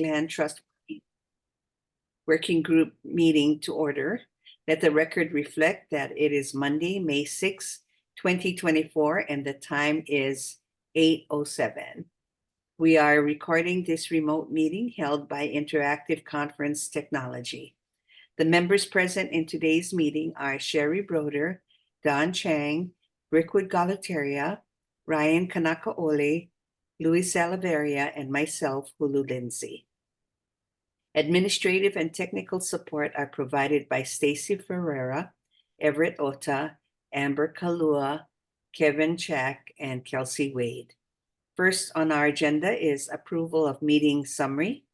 Land Trust Working Group meeting to order. Let the record reflect that it is Monday, May 6, 2024, and the time is 8:07. We are recording this remote meeting held by Interactive Conference Technology. The members present in today's meeting are Sherry Broder, Don Chang, Rickwood Galateria, Ryan Kanakaole, Luis Salaveria, and myself, Hulu Lindsay. Administrative and technical support are provided by Stacy Ferreira, Everett Ota, Amber Kalua, Kevin Chack, and Kelsey Wade. First on our agenda is approval of meeting summary,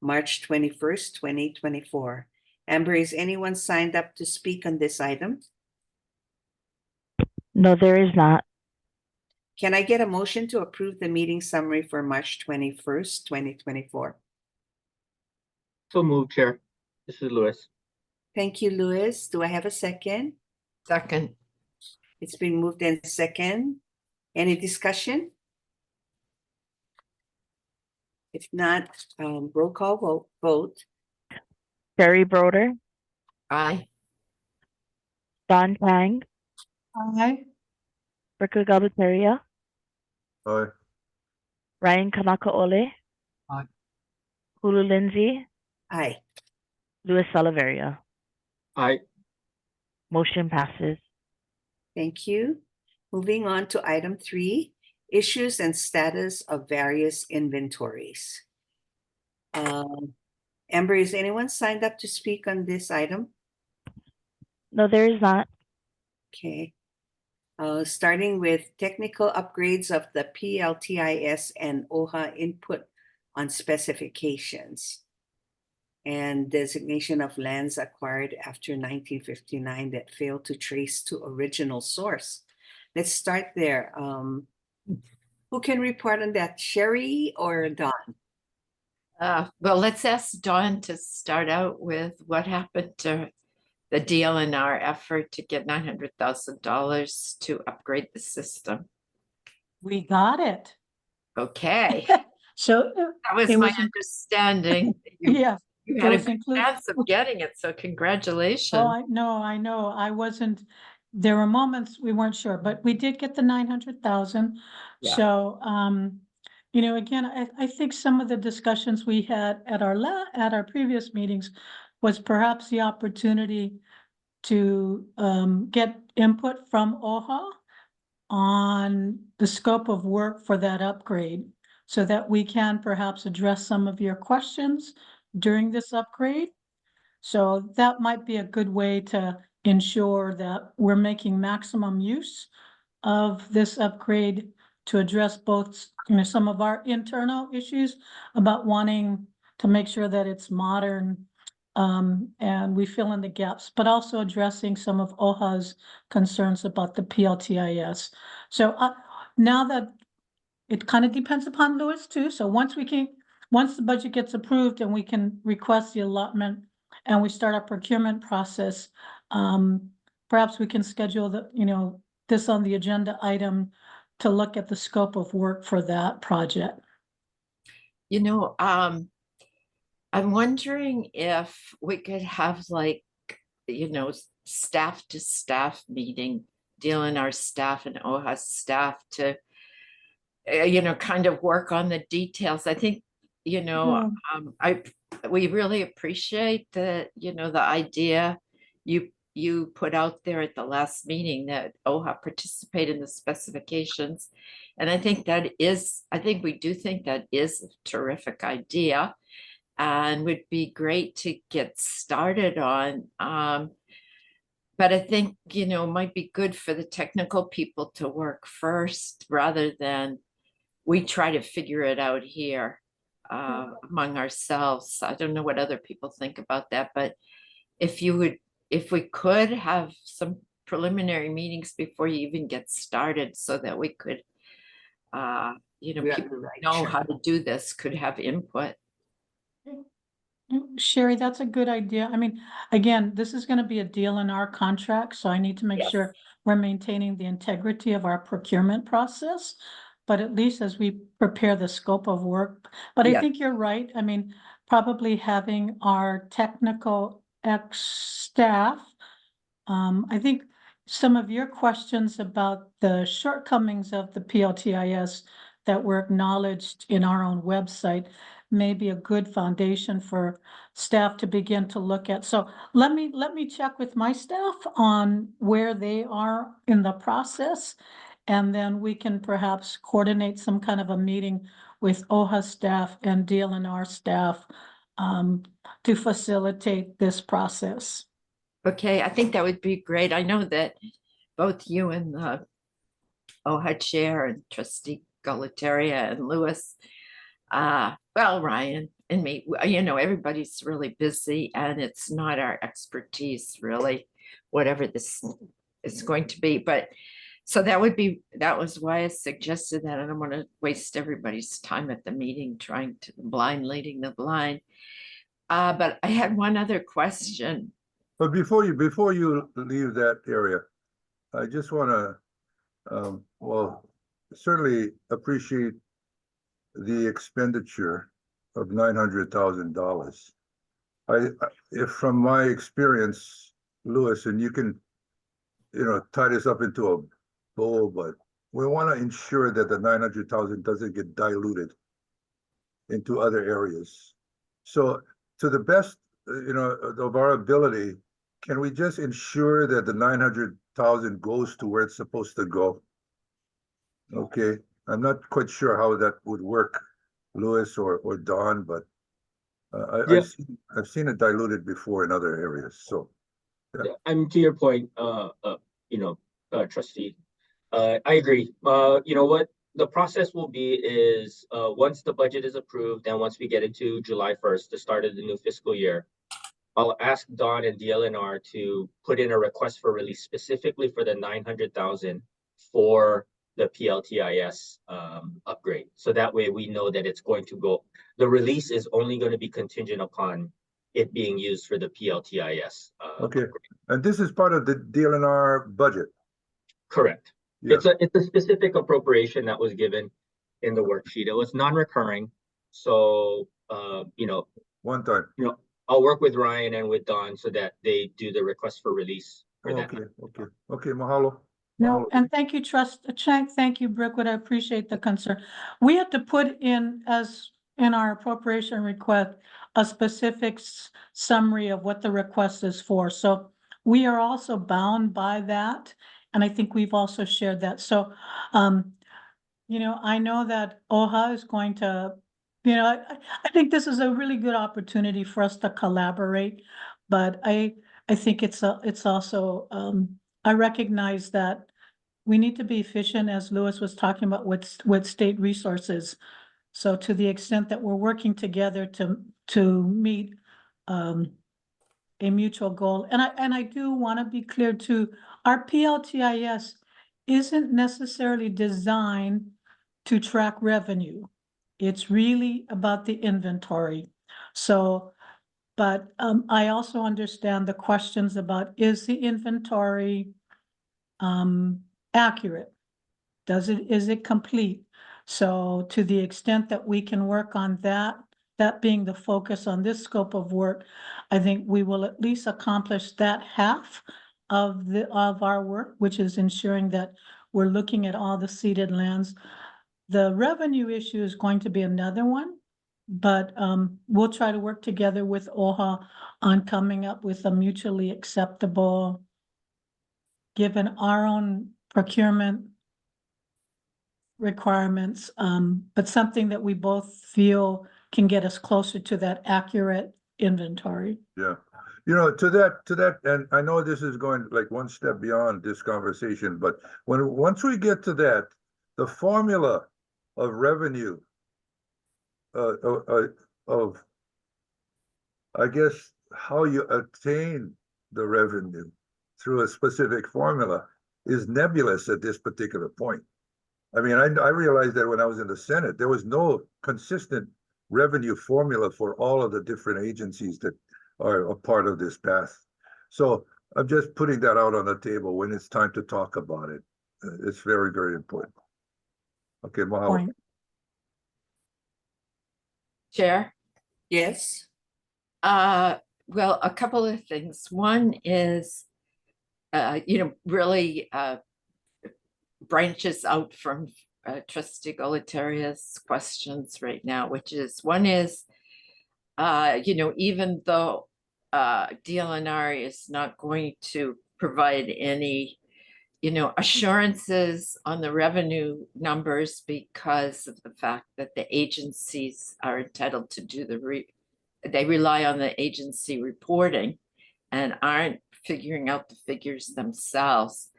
March 21st, 2024. Amber, is anyone signed up to speak on this item? No, there is not. Can I get a motion to approve the meeting summary for March 21st, 2024? So moved, Chair. This is Louis. Thank you, Louis. Do I have a second? Second. It's been moved in second. Any discussion? If not, roll call vote. Sherry Broder, Aye. Don Chang, Aye. Rickwood Galateria, Aye. Ryan Kanakaole, Aye. Hulu Lindsay, Aye. Luis Salaveria. Aye. Motion passes. Thank you. Moving on to item 3, issues and status of various inventories. Amber, is anyone signed up to speak on this item? No, there is not. Okay. Starting with technical upgrades of the PLTIS and OHA input on specifications and designation of lands acquired after 1959 that failed to trace to original source. Let's start there. Who can report on that, Sherry or Don? Well, let's ask Dawn to start out with what happened to the deal in our effort to get $900,000 to upgrade the system. We got it. Okay. So That was it my was understanding. yeah. You it had a was good included. chance of getting it, so congratulations. Oh, I know. I wasn't. There were moments we weren't sure, but we did get the 900,000. Yeah. So, again, I think some of the discussions we had at our previous meetings was perhaps the opportunity to get input from OHA on the scope of work for that upgrade, so that we can perhaps address some of your questions during this upgrade. So that might be a good way to ensure that we're making maximum use of this upgrade to address both, some of our internal issues about wanting to make sure that it's modern, and we fill in the gaps, but also addressing some of OHA's concerns about the PLTIS. So now that it kind of depends upon Louis too. So once the budget gets approved and we can request the allotment and we start our procurement process, perhaps we can schedule this on the agenda item to look at the scope of work for that project. I'm wondering if we could have staff to staff meeting, dealing our staff and OHA staff to, kind of work on the details. I think, we really appreciate the idea you put out there at the last meeting that OHA participate in the specifications. And I think we do think that is a terrific idea and would be great to get started on. But I think, it might be good for the technical people to work first rather than we try to figure it out here among ourselves. I don't know what other people think about that, but if we could have some preliminary meetings before you even get started so that we could, people know how to do this, could have input. Sherry, that's a good idea. I mean, again, this is going to be a deal in our contract, so I need to make sure we're maintaining the integrity of our procurement process. but at least as we prepare the scope of work. But I Yeah. think you're right. I mean, probably having our technical staff. I think some of your questions about the shortcomings of the PLTIS that were acknowledged in our own website may be a good foundation for staff to begin to look at. So let me check with my staff on where they are in the process. And then we can perhaps coordinate some kind of a meeting with OHA staff and DLNR staff to facilitate this process. Okay, I think that would be great. I know that both you and the OHA chair and trustee Galataria and Lewis, well, Ryan and me, everybody's really busy and it's not our expertise really, whatever this is going to be. But so that was why I suggested that. I don't want to waste everybody's time at the meeting trying to leading the blind. But I had one other question. But before you leave that area, I just want to, well, certainly appreciate the expenditure of $900,000. If from my experience, Louis, and you can, tie this up into a bowl, but we want to ensure that the 900,000 doesn't get diluted into other areas. So to the best, of our ability, can we just ensure that the 900,000 goes to where it's supposed to go? Okay, I'm not quite sure how that would work, Louis or Don, but Yeah. I've seen it diluted before in other areas. So I'm to your point, trustee. I agree. What the process will be is once the budget is approved and once we get into July 1st, the start of the new fiscal year, I'll ask Don and DLNR to put in a request for release specifically for the 900,000 for the PLTIS upgrade. So that way we know that it's going to go. The release is only going to be contingent upon it being used for the PLTIS. okay, upgrade. and this is part of the DLNR budget. Correct. Yeah. It's a specific appropriation that was given in the worksheet. It was non-recurring. So One time. I'll work with Ryan and with Don so that they do the request for release for that. Okay, mahalo. No, and thank you, thank you, Brookwood. I appreciate the concern. We had to put in, as in our appropriation request, a specific summary of what the request is for. So we are also bound by that. And I think we've also shared that. So, I know that OHA is going to, I think this is a really good opportunity for us to collaborate. But I think it's also, I recognize that we need to be efficient, as Louis was talking about, with state resources. So to the extent that we're working together to meet a mutual goal, and I do want to be clear too, our PLTIS isn't necessarily designed to track revenue. It's really about the inventory. So, but I also understand the questions about, is the inventory accurate? Is it complete? So to the extent that we can work on that being the focus on this scope of work, I think we will at least accomplish that half of our work, which is ensuring that we're looking at all the ceded lands. The revenue issue is going to be another one, but we'll try to work together with OHA on coming up with a mutually acceptable, given our own procurement requirements, but something that we both feel can get us closer to that accurate inventory. Yeah, to that, and I know this is going like one step beyond this conversation, but once we get to that, the formula of revenue, of I guess how you attain the revenue through a specific formula is nebulous at this particular point. I mean, I realized that when I was in the Senate, there was no consistent revenue formula for all of the different agencies that are a part of this path. So I'm just putting that out on the table when it's time to talk about it. It's very, very important. Okay, mahalo. point. Chair? Yes, Well, a couple of things. One is, really branches out from Trustee Gualteria's questions right now, which is, one is, even though DLNR is not going to provide any, assurances on the revenue numbers because of the fact that the agencies are entitled to do they rely on the agency reporting and aren't figuring out the figures themselves.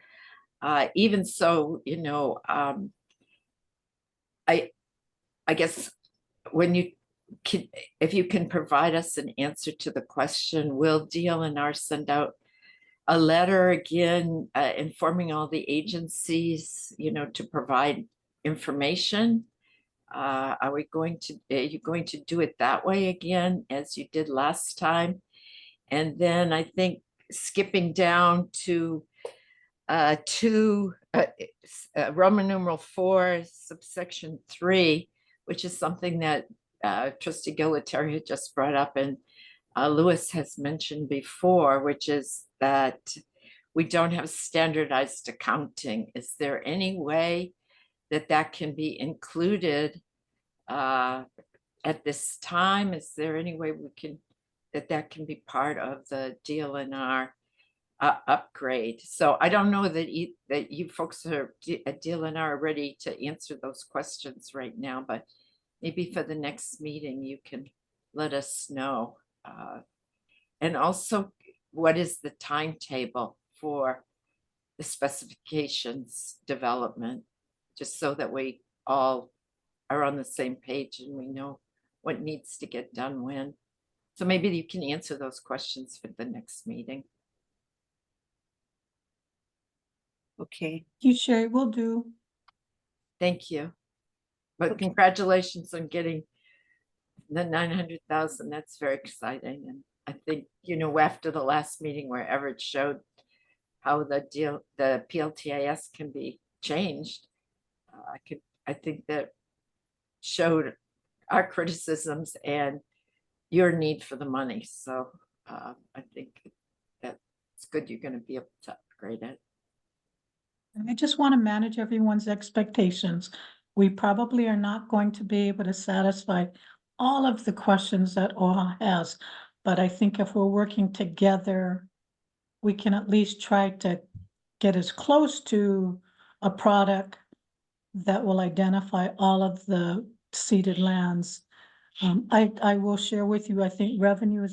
Even so, I guess when you can, if you can provide us an answer to the question, will DLNR send out a letter again, informing all the agencies, to provide information? Are you going to do it that way again, as you did last time? And then I think skipping down to Roman numeral 4, subsection 3, which is something that Trustee Gualtieri had just brought up and Louis has mentioned before, which is that we don't have standardized accounting. Is there any way that that can be included at this time? Is there any way that can be part of the DLNR upgrade? So I don't know that you folks at DLNR are ready to answer those questions right now, but maybe for the next meeting, you can let us know. And also, what is the timetable for the specifications development? Just so that we all are on the same page and we know what needs to get done when. So maybe you can answer those questions for the next meeting. okay. You sure will do. Thank you. But congratulations on getting the 900,000. That's very exciting. And I think, after the last meeting where Everett showed how the PLTIS can be changed, I think that showed our criticisms and your need for the money. So I think that it's good you're going to be able to upgrade it. And I just want to manage everyone's expectations. We probably are not going to be able to satisfy all of the questions that OHA has, but I think if we're working together, we can at least try to get as close to a product that will identify all of the ceded lands. I will share with you, I think revenue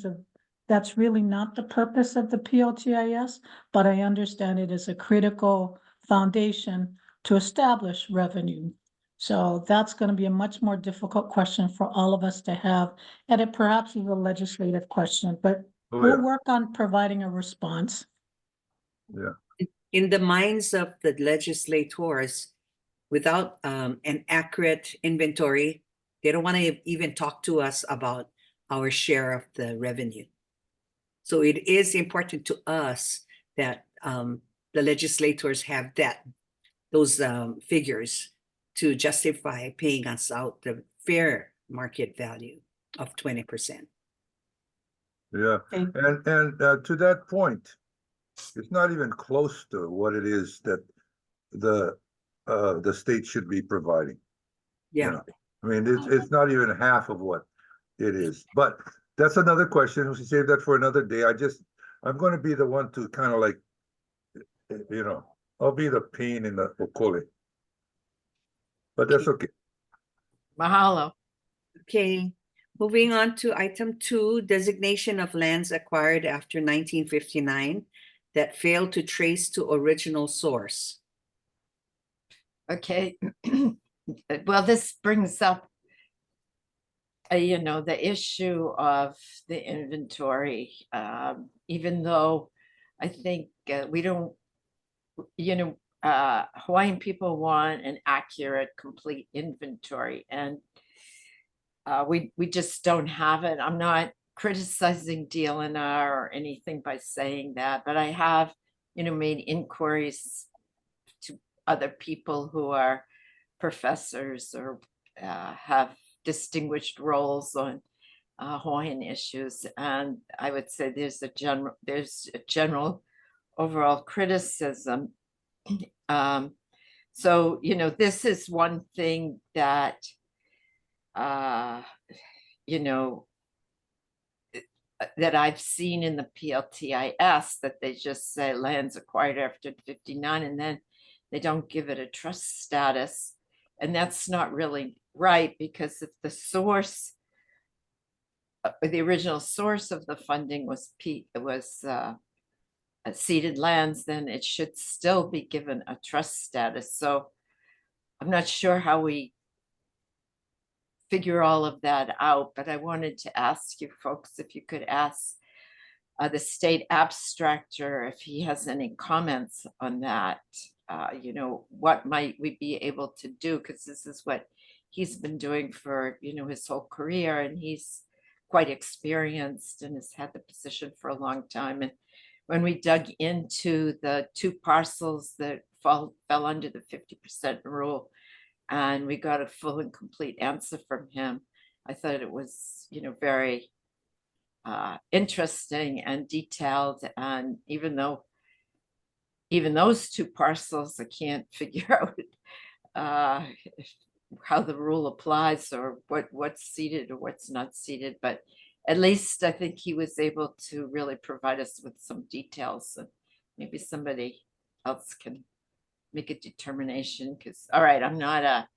that's really not the purpose of the PLTIS, but I understand it is a critical foundation to establish revenue. So that's going to be a much more difficult question for all of us to have, and it perhaps is a legislative question, but Oh, we'll yeah, work on providing a response. yeah. In the minds of the legislators, without an accurate inventory, they don't want to even talk to us about our share of the revenue. So it is important to us that the legislators have those figures to justify paying us out the fair market value of 20%. Yeah, Okay. and to that point, it's not even close to what it is that the state should be providing. Yeah. I mean, it's not even half of what it is. But that's another question. We should save that for another day. I'm going to be the one to kind of like, I'll be the pain in the okole. But that's okay. Mahalo. Okay, moving on to item 2, designation of lands acquired after 1959 that failed to trace to original source. Okay. Well, this brings up, the issue of the inventory, even though I think we don't, Hawaiian people want an accurate, complete inventory, and we just don't have it. I'm not criticizing DLNR or anything by saying that, but I have, made inquiries to other people who are professors or have distinguished roles on Hawaiian issues. And I would say there's a general overall criticism. So, you know, this is one thing that, you know, that I've seen in the PLTIS, that they just say lands acquired after 59, and then they don't give it a trust status. And that's not really right, because if the source, the original source of the funding was ceded lands, then it should still be given a trust status. So I'm not sure how we figure all of that out, but I wanted to ask you folks if you could ask the state abstractor if he has any comments on that. You know, what might we be able to do? Because this is what he's been doing for, you know, his whole career, and he's quite experienced and has had the position for a long time. And when we dug into the 2 parcels that fell under the 50% rule, and we got a full and complete answer from him, I thought it was, you know, very interesting and detailed. And even those 2 parcels, I can't figure out how the rule applies or what's ceded or what's not ceded, but at least I think he was able to really provide us with some details, and maybe somebody else can make a determination. Because, all right, I'm not a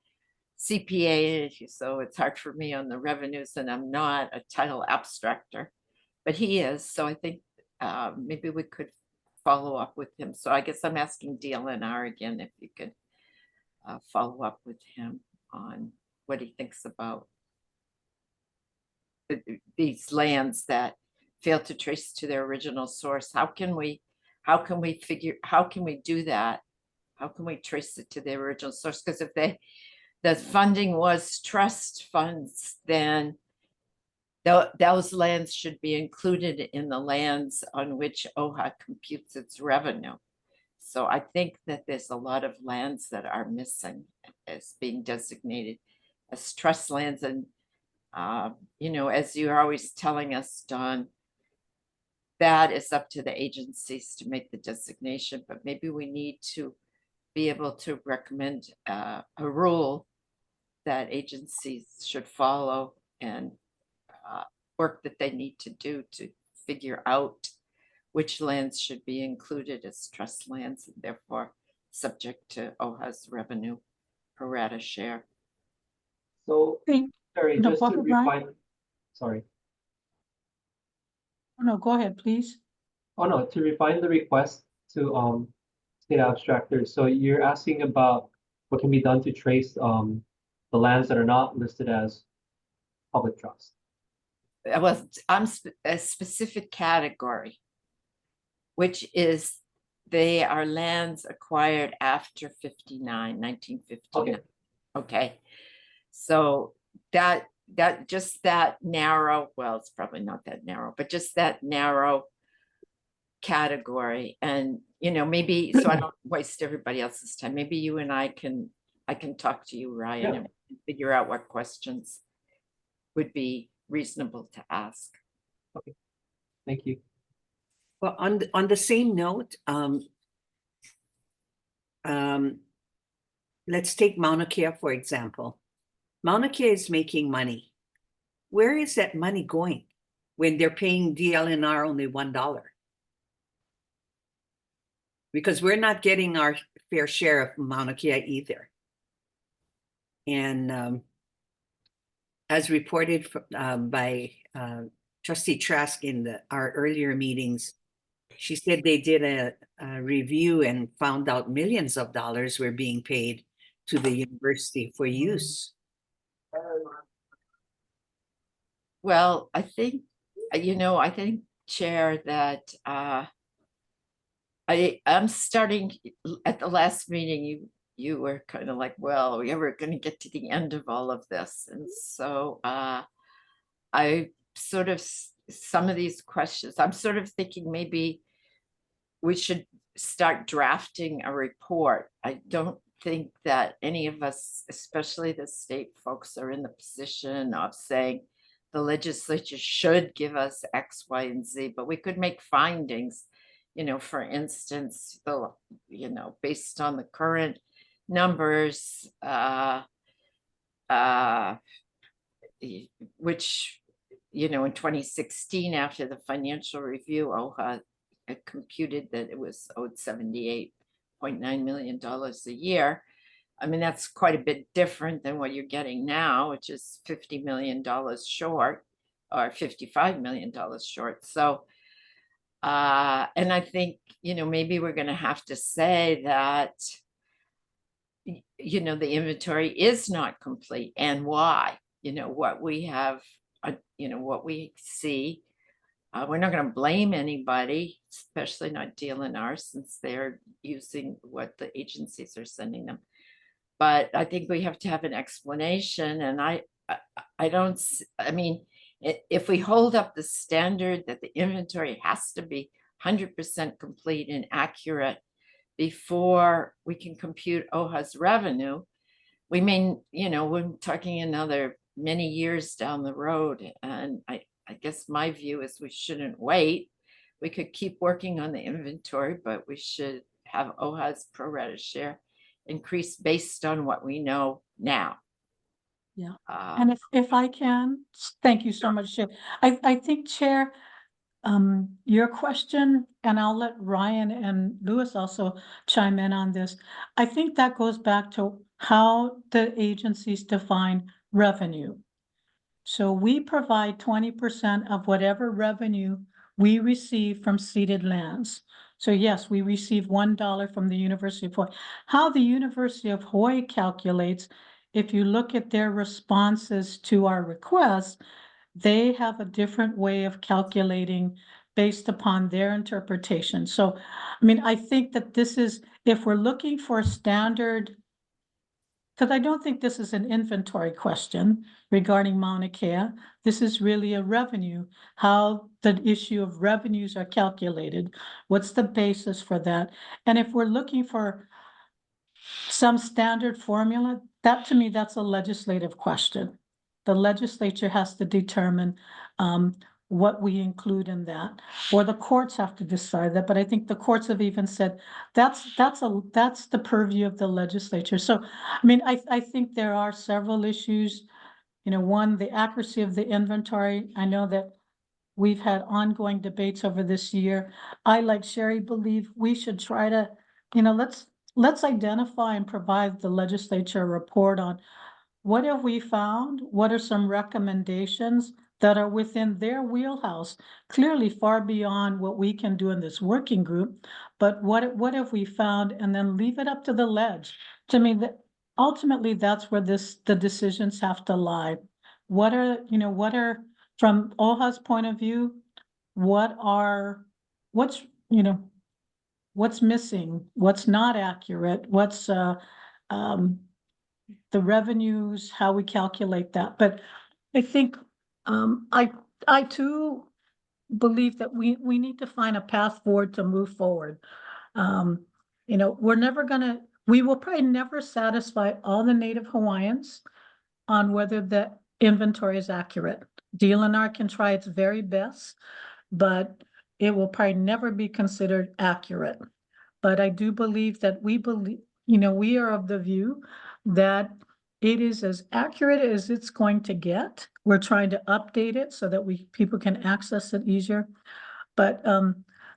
CPA, so it's hard for me on the revenues, and I'm not a title abstractor, but he is. So I think maybe we could follow up with him. So I guess I'm asking DLNR again if you could follow up with him on what he thinks about these lands that fail to trace to their original source. How can we do that? How can we trace it to their original source? Because if the funding was trust funds, then those lands should be included in the lands on which OHA computes its revenue. So I think that there's a lot of lands that are missing as being designated as trust lands. And, you know, as you're always telling us, Don, that is up to the agencies to make the designation, but maybe we need to be able to recommend a rule that agencies should follow, and work that they need to do to figure out which lands should be included as trust lands and therefore subject to OHA's revenue pro rata share. So, Thank- sorry, No, just to Dr. Brian? refine, sorry. No, go ahead, please. Oh, no, to refine the request to state abstractor. So you're asking about what can be done to trace the lands that are not listed as public trust. Well, I'm a specific category, which is they are lands acquired after 1959. Okay. Okay, so that just that narrow, well, it's probably not that narrow, but just that narrow category. And, you know, maybe, so I don't waste everybody else's time, maybe you and I can talk to you, Ryan, Yeah. and figure out what questions would be reasonable to ask. Thank you. Well, on the same note, let's take Mauna Kea, for example. Mauna Kea is making money. Where is that money going when they're paying DLNR only $1? Because we're not getting our fair share of Mauna Kea either. And as reported by Trustee Trask in our earlier meetings, she said they did a review and found out millions of dollars were being paid to the university for use. Well, I think, you know, I think, Chair, that I'm starting at the last meeting, you were kind of like, well, are we ever going to get to the end of all of this? And so I sort of, some of these questions, I'm sort of thinking maybe we should start drafting a report. I don't think that any of us, especially the state folks, are in the position of saying the legislature should give us X, Y, and Z, but we could make findings, for instance, based on the current numbers, which, in 2016, after the financial review, OHA had computed that it was owed $78.9 million a year. I mean, that's quite a bit different than what you're getting now, which is $50 million short or $55 million short. So, and I think, maybe we're going to have to say that, the inventory is not complete and why, what we have, what we see. We're not going to blame anybody, especially not DLNR, since they're using what the agencies are sending them. But I think we have to have an explanation, and I mean, if we hold up the standard that the inventory has to be 100% complete and accurate before we can compute OHA's revenue, we may, we're talking another many years down the road. And I guess my view is we shouldn't wait. We could keep working on the inventory, but we should have OHA's pro rata share increase based on what we know now. Yeah. And if I can, thank you so much, Chair. I think, Chair, your question, and I'll let Ryan and Louis also chime in on this. I think that goes back to how the agencies define revenue. So we provide 20% of whatever revenue we receive from ceded lands. So yes, we receive $1 from the University of Hawaii. How the University of Hawaii calculates, if you look at their responses to our requests, they have a different way of calculating based upon their interpretation. So, I mean, I think that this is, if we're looking for a standard, because I don't think this is an inventory question regarding Mauna Kea. This is really a revenue, how the issue of revenues are calculated. What's the basis for that? And if we're looking for some standard formula, that to me, that's a legislative question. The legislature has to determine what we include in that, or the courts have to decide that. But I think the courts have even said that's the purview of the legislature. So, I mean, I think there are several issues. One, the accuracy of the inventory. I know that we've had ongoing debates over this year. I, like Sherry, believe we should try to, let's identify and provide the legislature a report on what have we found? What are some recommendations that are within their wheelhouse? Clearly far beyond what we can do in this working group, but what have we found? And then leave it up to the ledge. To me, that ultimately that's where the decisions have to lie. What are, from OHA's point of view, what's missing, what's not accurate, what's the revenues, how we calculate that. But I think I too believe that we need to find a path forward to move forward. We will probably never satisfy all the Native Hawaiians on whether the inventory is accurate. DLNR can try its very best, but it will probably never be considered accurate. But I do believe that we are of the view that it is as accurate as it's going to get. We're trying to update it so that people can access it easier. But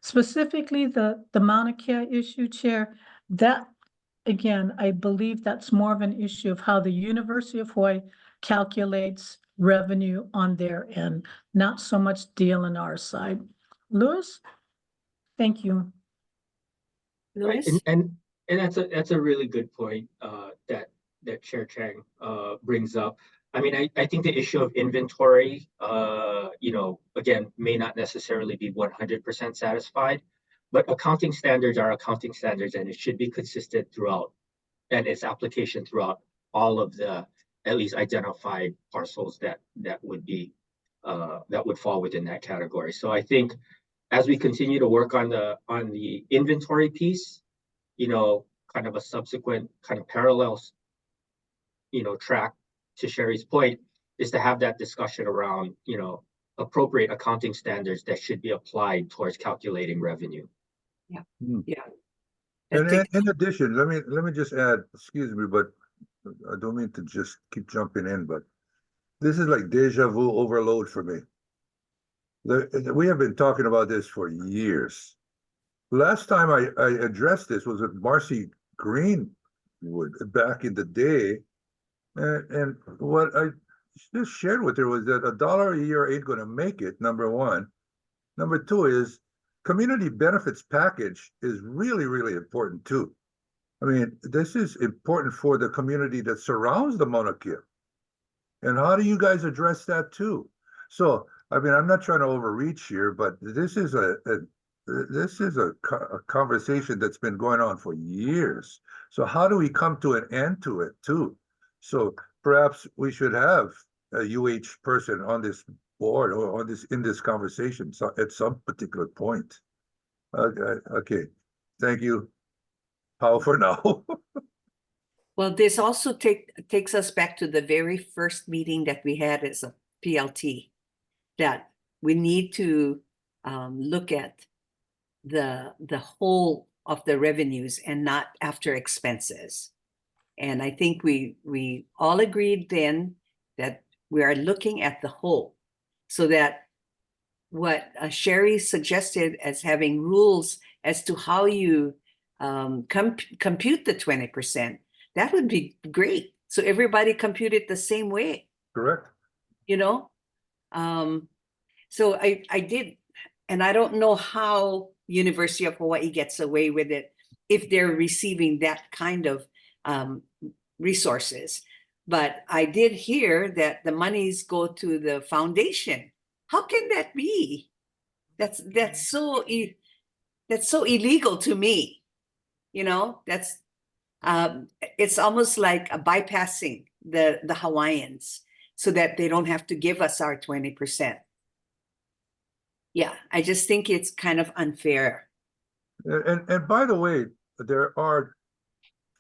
specifically the Mauna Kea issue, Chair, that again, I believe that's more of an issue of how the University of Hawaii calculates revenue on their end, not so much DLNR side. Louis, thank you. Right, Louis? and that's a really good point that Chair Chang brings up. I mean, I think the issue of inventory, again, may not necessarily be 100% satisfied, but accounting standards are accounting standards, and it should be consistent throughout, and its application throughout all of the at least identified parcels that would fall within that category. So I think as we continue to work on the inventory piece, kind of a subsequent kind of parallels, track to Sherry's point, is to have that discussion around, appropriate accounting standards that should be applied towards calculating revenue. Yeah. And in addition, let me just add, excuse me, but I don't mean to just keep jumping in, but this is like deja vu overload for me. We have been talking about this for years. Last time I addressed this was with Marcy Greenwood back in the day. And what I just shared with her was that $1 a year ain't going to make it, number one. Number two is community benefits package is really, really important too. I mean, this is important for the community that surrounds the Mauna Kea. And how do you guys address that too? So, I mean, I'm not trying to overreach here, but this is a conversation that's been going on for years. So how do we come to an end to it too? So perhaps we should have a UH person on this board or on this in this conversation at some particular point. Okay. Thank you. How for now? Well, this also takes us back to the very first meeting that we had as a PLT, that we need to look at the whole of the revenues and not after expenses. And I think we all agreed then that we are looking at the whole, so that what Sherry suggested as having rules as to how you compute the 20%, that would be great. So everybody compute it the same way. Correct. So I did, and I don't know how University of Hawaii gets away with it if they're receiving that kind of resources. But I did hear that the monies go to the foundation. How can that be? That's so illegal to me. That's it's almost like a bypassing the Hawaiians so that they don't have to give us our 20%. Yeah, I just think it's kind of unfair. And by the way, there are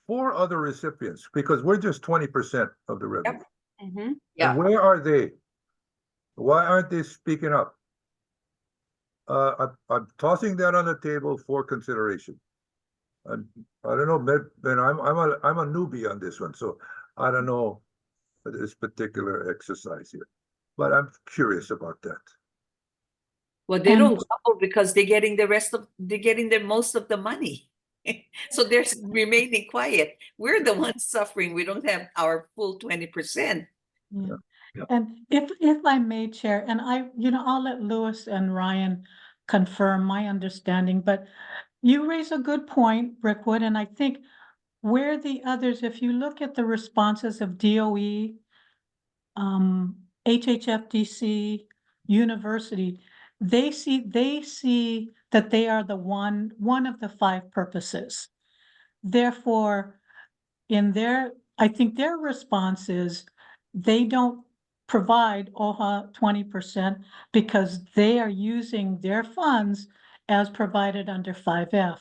4 other recipients because we're just 20% of the revenue. Yep. Mm-hmm. Yeah. And where are they? Why aren't they speaking up? I'm tossing that on the table for consideration. I don't know, Ben. I'm a newbie on this one, so I don't know this particular exercise here, but I'm curious about that. Well, they don't trouble because they're getting the most of the money. So they're remaining quiet. We're the ones suffering. We don't have our full 20%. Yeah. Yeah. And if I may, Chair, and I'll let Louis and Ryan confirm my understanding, but you raise a good point, Brickwood, and I think where the others, if you look at the responses of DOE, HHFDC, university, they see that they are the one of the 5 purposes. Therefore, I think their response is they don't provide OHA 20% because they are using their funds as provided under 5F.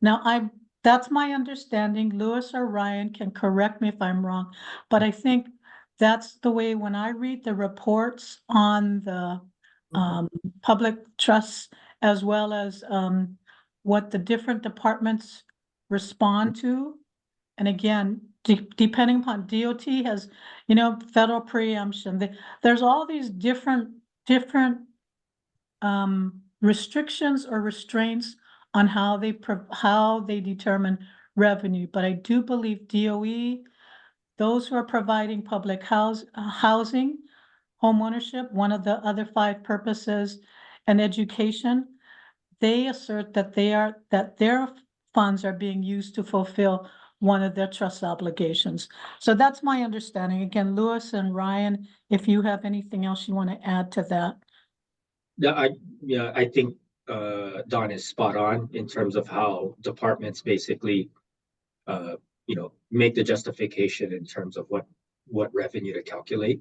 Now, that's my understanding. Louis or Ryan can correct me if I'm wrong, but I think that's the way when I read the reports on the public trusts as well as what the different departments respond to. And again, depending upon DOT has, federal preemption, there's all these different restrictions or restraints on how they determine revenue. But I do believe DOE, those who are providing public housing, homeownership, one of the other 5 purposes, and education, they assert that their funds are being used to fulfill one of their trust obligations. So that's my understanding. Again, Louis and Ryan, if you have anything else you want to add to that. I think Don is spot on in terms of how departments basically make the justification in terms of what revenue to calculate.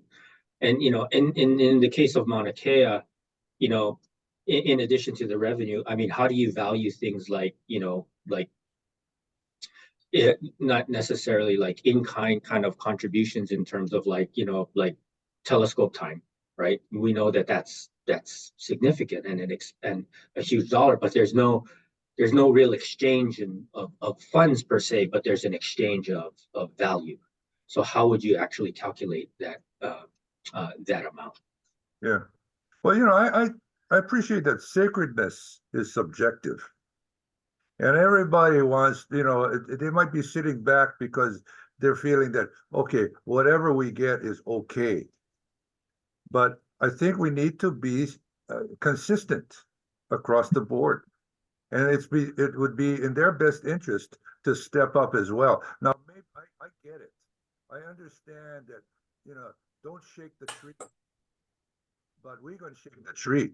And in the case of Mauna Kea, in addition to the revenue, I mean, how do you value things like not necessarily like in-kind kind of contributions in terms of like, like telescope time, right? We know that that's significant and a huge dollar, but there's no real exchange of funds per se, but there's an exchange of value. So how would you actually calculate that that amount? Yeah. Well, I appreciate that sacredness is subjective. And everybody wants, they might be sitting back because they're feeling that, okay, whatever we get is okay. But I think we need to be consistent across the board. And it would be in their best interest to step up as well. Now, maybe I get it. I understand that, don't shake the tree, but we're going to shake the tree.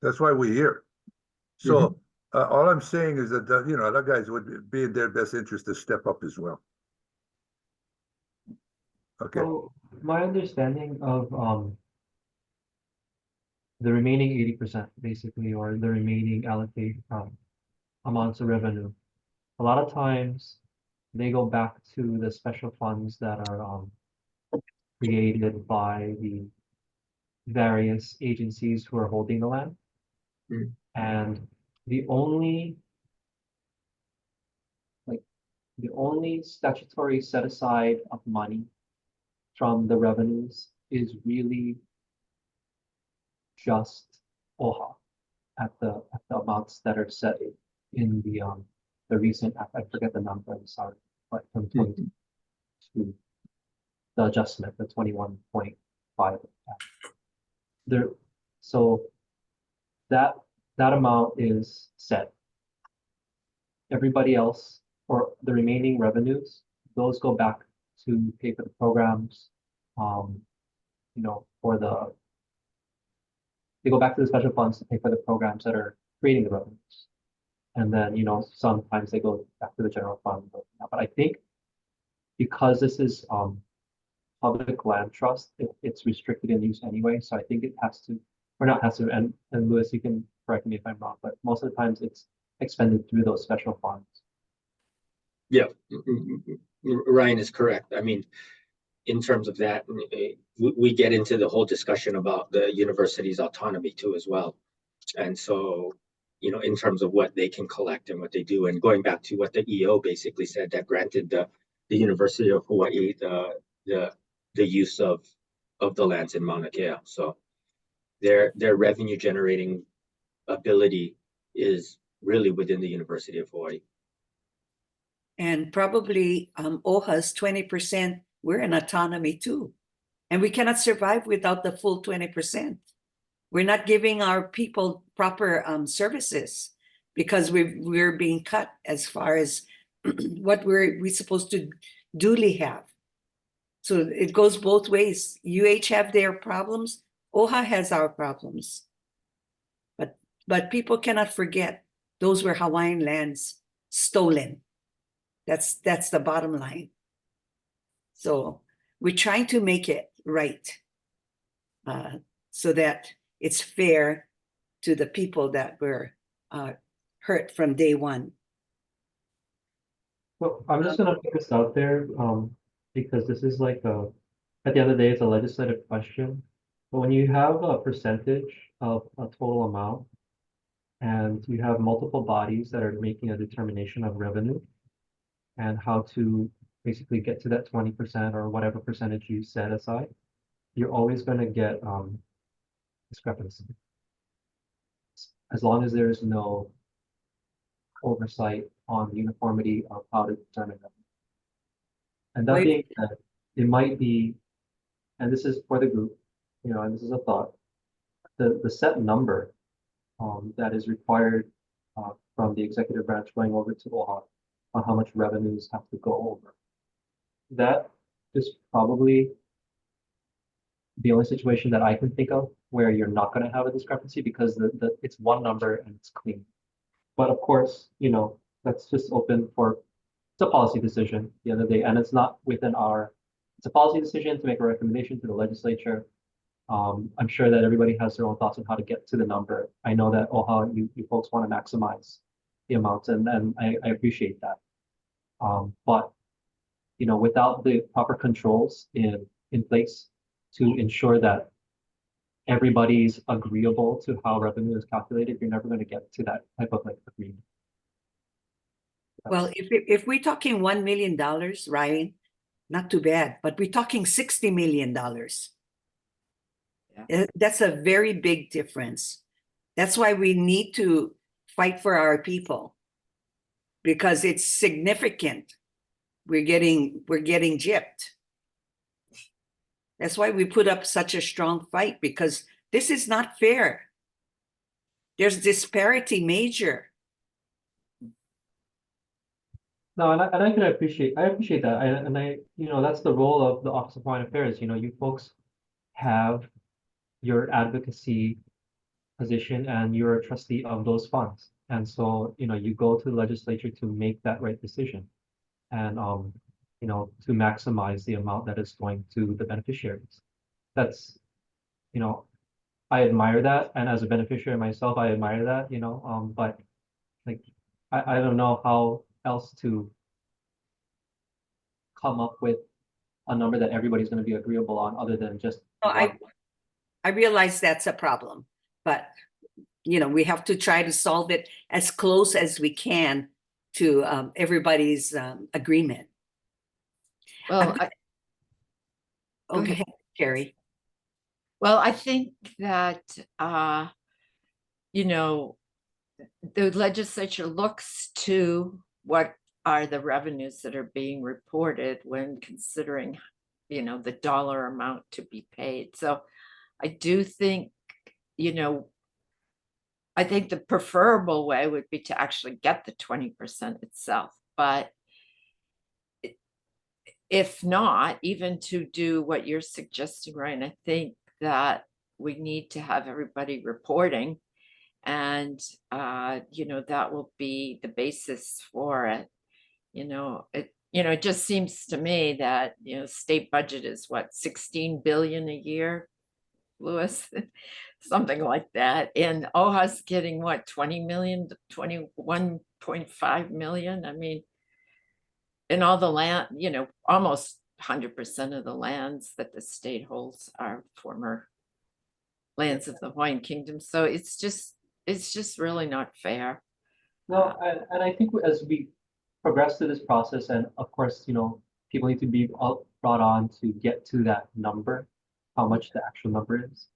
That's why we're here. So all I'm saying is that, that guys would be in their best interest to step up as well. Okay. So my understanding of the remaining 80% basically, or the remaining allocated amounts of revenue, a lot of times they go back to the special funds that are created by the various agencies who are holding the land. Mm. And the only statutory set aside of money from the revenues is really just OHA at the amounts that are set in the recent, I forget the number, I'm sorry, but from 22, the adjustment, the 21.5. There, so that amount is set. Everybody else, or the remaining revenues, those go back to pay for the programs, they go back to the special funds to pay for the programs that are creating the revenues. And then, sometimes they go back to the general fund. But I think because this is public land trust, it's restricted in use anyway. So I think it has to, or not has to, and Louis, you can correct me if I'm wrong, but most of the times it's expended through those special funds. Yeah, Ryan is correct. I mean, in terms of that, we get into the whole discussion about the university's autonomy too as well. And so, in terms of what they can collect and what they do, and going back to what the EO basically said that granted the University of Hawaii the use of the lands in Mauna Kea. So their revenue generating ability is really within the University of Hawaii. And probably OHA's 20%, we're in autonomy too. And we cannot survive without the full 20%. We're not giving our people proper services because we're being cut as far as what we're supposed to duly have. So it goes both ways. UH have their problems, OHA has our problems. But people cannot forget those were Hawaiian lands stolen. That's the bottom line. So we're trying to make it right so that it's fair to the people that were hurt from day one. Well, I'm just gonna put this out there, because this is like at the end of the day, it's a legislative question. But when you have a percentage of a total amount, and you have multiple bodies that are making a determination of revenue and how to basically get to that 20% or whatever percentage you set aside, you're always going to get discrepancy. As long as there's no oversight on the uniformity of how to determine revenue. And that being said, it might be, and this is for the group, and this is a thought, the set number that is required from the executive branch going over to OHA on how much revenues have to go over. That is probably the only situation that I can think of where you're not going to have a discrepancy because it's one number and it's clean. But of course, that's just open for, it's a policy decision at the end of the day, and it's not within it's a policy decision to make a recommendation to the legislature. I'm sure that everybody has their own thoughts on how to get to the number. I know that OHA, you folks want to maximize the amounts, and I appreciate that. But without the proper controls in place to ensure that everybody's agreeable to how revenue is calculated, you're never going to get to that type of like agreement. Well, if we're talking $1 million, Ryan, not too bad, but we're talking $60 million. That's a very big difference. That's why we need to fight for our people, because it's significant. We're getting gypped. That's why we put up such a strong fight, because this is not fair. There's disparity major. No, and I can appreciate that. That's the role of the Office of Foreign Affairs. You folks have your advocacy position and you're a trustee of those funds. And so, you go to the legislature to make that right decision and, to maximize the amount that is going to the beneficiaries. That's, I admire that. And as a beneficiary myself, I admire that, but like, I don't know how else to come up with a number that everybody's going to be agreeable on other than just. No, I realize that's a problem, but we have to try to solve it as close as we can to everybody's agreement. Well, Okay, Carrie. Well, I think that, the legislature looks to what are the revenues that are being reported when considering, the dollar amount to be paid. So I do think, I think the preferable way would be to actually get the 20% itself. But if not, even to do what you're suggesting, Ryan, I think that we need to have everybody reporting, and that will be the basis for it. It just seems to me that state budget is what, 16 billion a year, Louis, something like that, and OHA's getting what, 20 million, 21.5 million. I mean, and all the land, almost 100% of the lands that the state holds are former lands of the Hawaiian Kingdom. So it's just really not fair. No, and I think as we progress through this process, and of course, people need to be brought on to get to that number, how much the actual number is.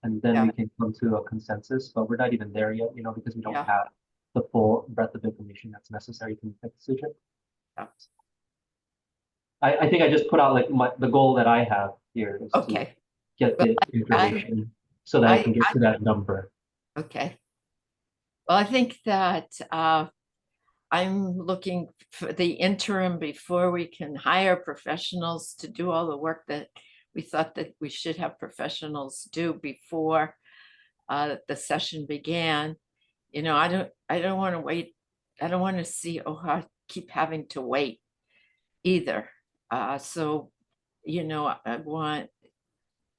And then we can come to a consensus, but we're not even there yet, because we don't have the full breadth of information that's necessary to make that decision. I think I just put out like the goal that I have here is to get the information so that I can get to that number. Okay. Well, I think that I'm looking for the interim before we can hire professionals to do all the work that we thought that we should have professionals do before the session began. I don't want to wait. I don't want to see OHA keep having to wait either. So, I want,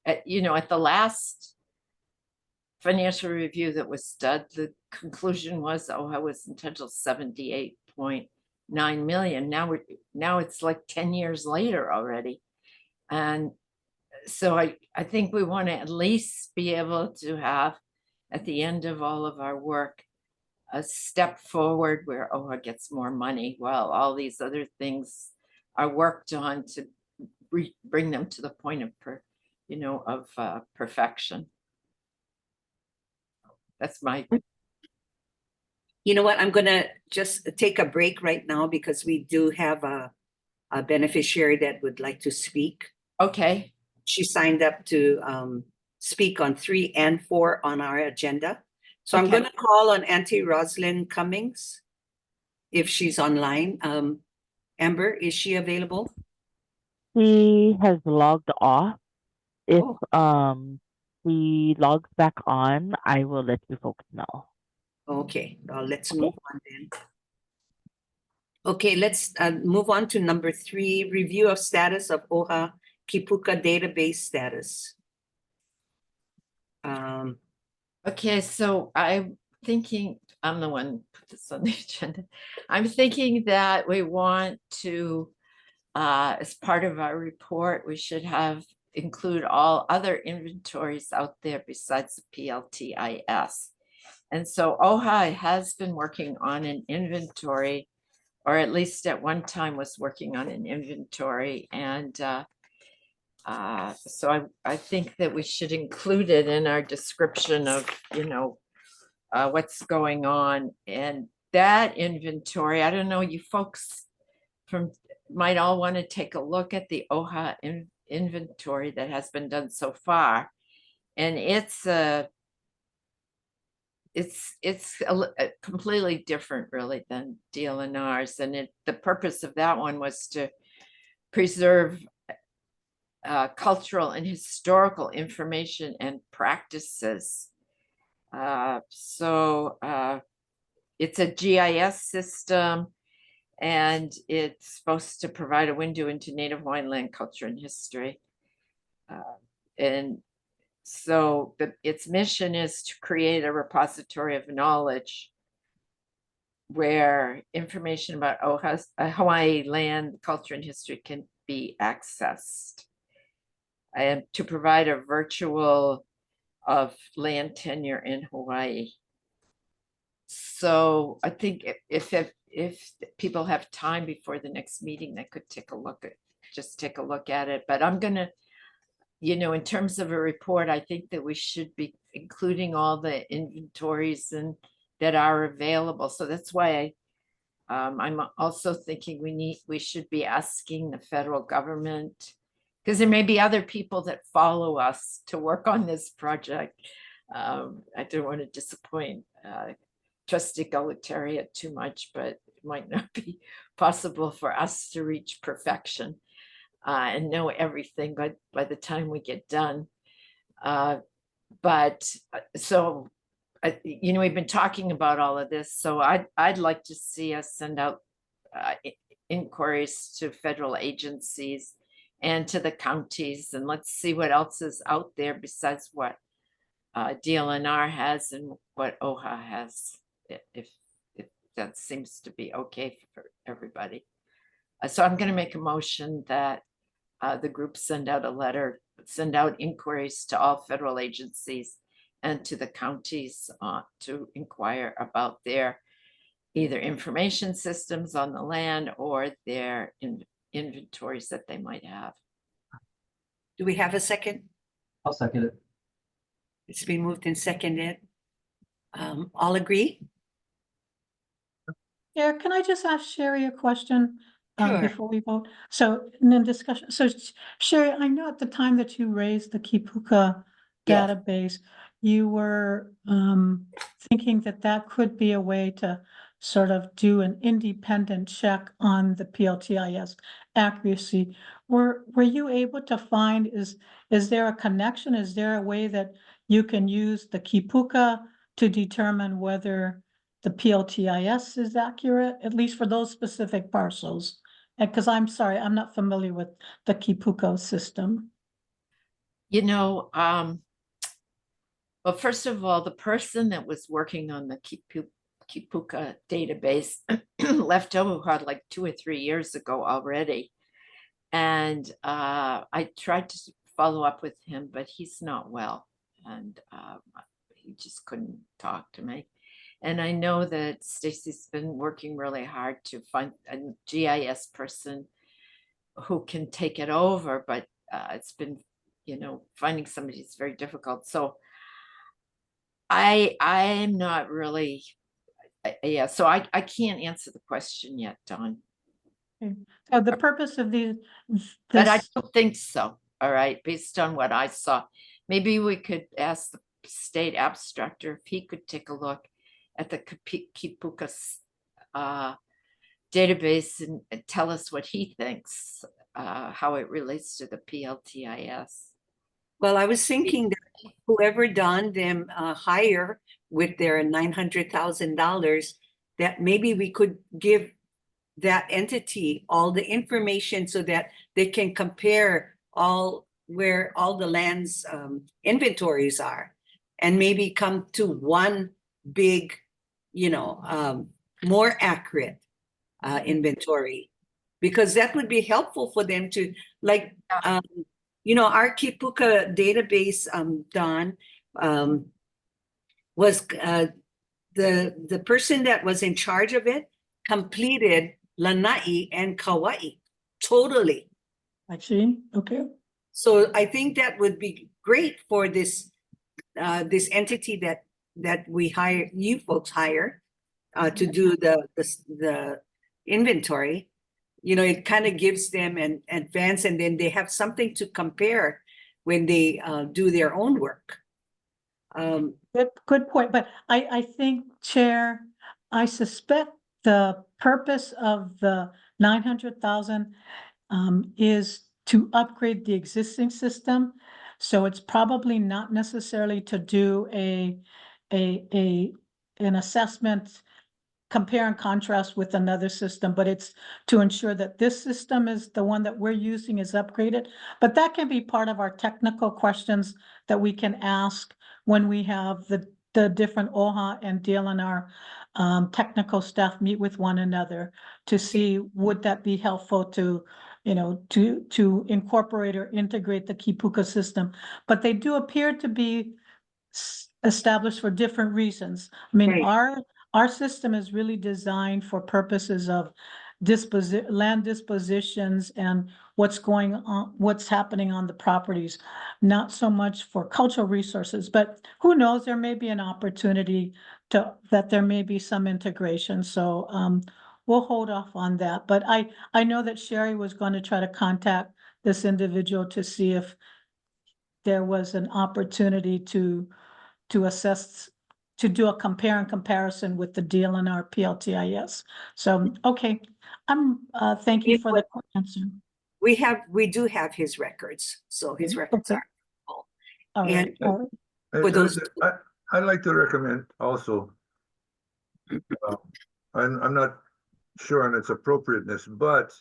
at the last financial review that was done, the conclusion was OHA was entitled 78.9 million. Now it's like 10 years later already. And so I think we want to at least be able to have, at the end of all of our work, a step forward where OHA gets more money while all these other things are worked on to bring them to the point of perfection. That's my. You know what? I'm going to just take a break right now because we do have a beneficiary that would like to speak. Okay. She signed up to speak on 3 and 4 on our agenda. So I'm going to call on Auntie Roslyn Cummings if she's online. Amber, is she available? She has logged off. If she logs back on, I will let you folks know. Okay, let's move on then. Okay, let's move on to number 3, review of status of OHA Kipuka database status. Okay, so I thinking, I'm the one who put this on the agenda. I'm thinking that we want to, as part of our report, we should include all other inventories out there besides the PLTIS. And so OHA has been working on an inventory, or at least at one time was working on an inventory. And so I think that we should include it in our description of, what's going on. And that inventory, I don't know, you folks might all want to take a look at the OHA inventory that has been done so far. And it's completely different really than DLNR's. And the purpose of that one was to preserve cultural and historical information and practices. So it's a GIS system, and it's supposed to provide a window into Native Hawaiian land culture and history. And so its mission is to create a repository of knowledge where information about OHA's Hawaii land culture and history can be accessed, and to provide a virtual of land tenure in Hawaii. So I think if people have time before the next meeting, they could take a look at it. But I'm gonna, in terms of a report, I think that we should be including all the inventories and that are available. So that's why I'm also thinking we should be asking the federal government, because there may be other people that follow us to work on this project. I don't want to disappoint Trustee Gulatarian too much, but it might not be possible for us to reach perfection and know everything by the time we get done. So we've been talking about all of this, so I'd like to see us send out inquiries to federal agencies and to the counties, and let's see what else is out there besides what DLNR has and what OHA has, if that seems to be okay for everybody. So I'm going to make a motion that the group send out inquiries to all federal agencies and to the counties to inquire about their either information systems on the land or their inventories that they might have. Do we have a second? I'll second it. It's been moved and seconded. All agree? Yeah, can I just ask Sherry a question Sure. before we vote? So in the discussion, so Sherry, I know at the time that you raised the Kipuka Yes. database, you were thinking that could be a way to sort of do an independent check on the PLTIS accuracy. Were you able to find, is there a connection? Is there a way that you can use the Kipuka to determine whether the PLTIS is accurate, at least for those specific parcels? Because I'm sorry, I'm not familiar with the Kipuka system. Well, first of all, the person that was working on the Kipuka database left OHA like 2 or 3 years ago already. And I tried to follow up with him, but he's not well. And he just couldn't talk to me. And I know that Stacy's been working really hard to find a GIS person who can take it over, but it's been, finding somebody is very difficult. So I'm not really, so I can't answer the question yet, Dawn. So the purpose of But I don't think so. All right, based on what I saw, maybe we could ask the state abstractor if he could take a look at the Kipuka database and tell us what he thinks, how it relates to the PLTIS. Well, I was thinking that whoever donned them hire with their $900,000, that maybe we could give that entity all the information so that they can compare where all the land's inventories are, and maybe come to one big, more accurate inventory, because that would be helpful for them to, like, our Kipuka database, Don, was the person that was in charge of it completed Lanai and Kauai totally. Actually, okay. So I think that would be great for this entity that we hire, you folks hire, to do the inventory. It kind of gives them an advance, and then they have something to compare when they do their own work. Good point, but I think, Chair, I suspect the purpose of the 900,000 is to upgrade the existing system. So it's probably not necessarily to do an assessment, compare and contrast with another system, but it's to ensure that this system is the one that we're using is upgraded. But that can be part of our technical questions that we can ask when we have the different OHA and DLNR technical staff meet with one another to see, would that be helpful to, to incorporate or integrate the Kipuka system. But they do appear to be established for different reasons. I mean, Right. our system is really designed for purposes of land dispositions and what's going on, what's happening on the properties, not so much for cultural resources, but who knows, there may be an opportunity that there may be some integration. So we'll hold off on that. But I know that Sherry was going to try to contact this individual to see if there was an opportunity to assess, to do a compare and comparison with the DLNR PLTIS. So, okay, thank you for the answer. We do have his records, so his records Okay. are full. All right, And all right. for those, I'd like to recommend also, I'm not sure on its appropriateness, but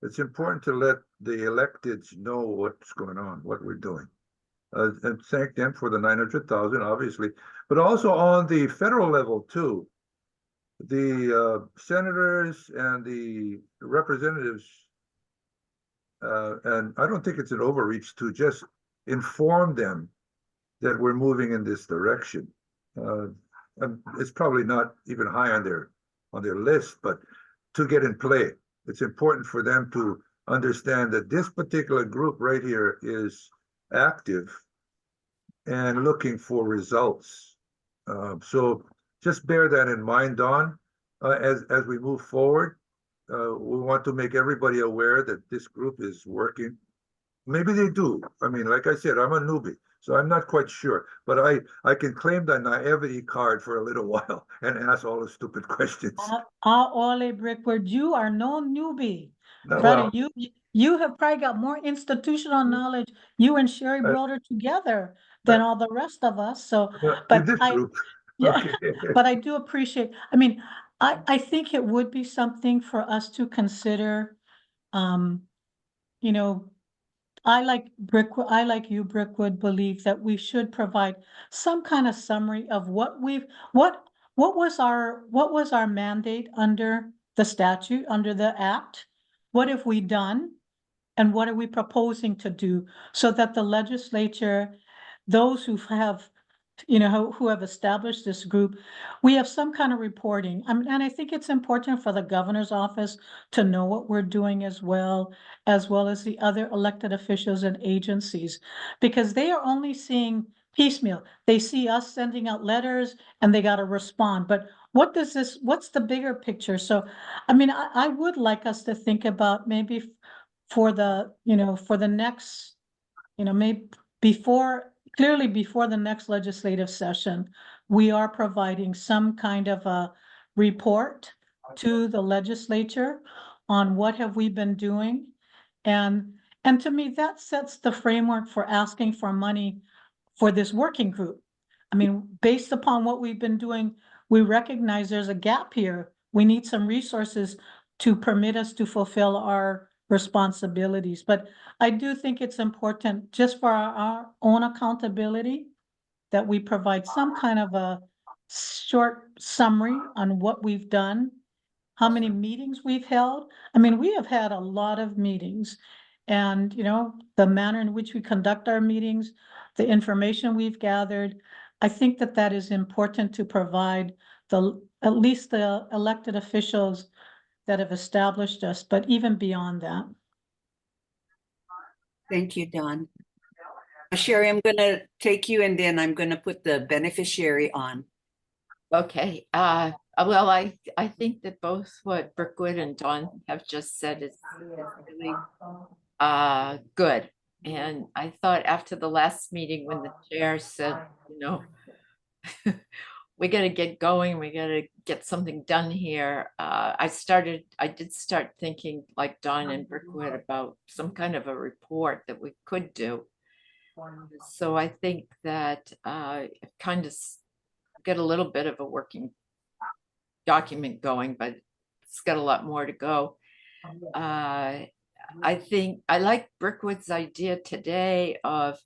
it's important to let the electeds know what's going on, what we're doing. And thank them for the 900,000, obviously, but also on the federal level too. The senators and the representatives, and I don't think it's an overreach to just inform them that we're moving in this direction. It's probably not even high on their list, but to get in play, it's important for them to understand that this particular group right here is active and looking for results. So just bear that in mind, Don, as we move forward. We want to make everybody aware that this group is working. Maybe they do. I mean, like I said, I'm a newbie, so I'm not quite sure. But I can claim the naivety card for a little while and ask all the stupid questions. Ole Brickwood, you are no newbie. No, Brother, well, you have probably got more institutional knowledge, you and Sherry Broder together, than all the rest of us. So, in but this group. yeah, Okay. but I do appreciate, I mean, I think it would be something for us to consider. You know, I like you, Brickwood, believe that we should provide some kind of summary of what was our mandate under the statute, under the act? What have we done? And what are we proposing to do so that the legislature, those who have, who have established this group, we have some kind of reporting. And I think it's important for the governor's office to know what we're doing as well as the other elected officials and agencies, because they are only seeing piecemeal. They see us sending out letters and they got to respond. But what's the bigger picture? So, I mean, I would like us to think about maybe for the, for the next, maybe clearly before the next legislative session, we are providing some kind of a report to the legislature on what have we been doing. And to me, that sets the framework for asking for money for this working group. I mean, based upon what we've been doing, we recognize there's a gap here. We need some resources to permit us to fulfill our responsibilities. But I do think it's important just for our own accountability that we provide some kind of a short summary on what we've done, how many meetings we've held. I mean, we have had a lot of meetings. And, you know, the manner in which we conduct our meetings, the information we've gathered, I think that that is important to provide at least the elected officials that have established us, but even beyond that. Thank you, Don. Sherry, I'm gonna take you and then I'm gonna put the beneficiary on. Okay, well, I think that both what Brookwood and Dawn have just said is really good. And I thought after the last meeting, when the chair said, you know, we gotta get going, we gotta get something done here. I did start thinking like Dawn and Brookwood about some kind of a report that we could do. So I think that kind of get a little bit of a working document going, but it's got a lot more to go. I think I like Brookwood's idea today of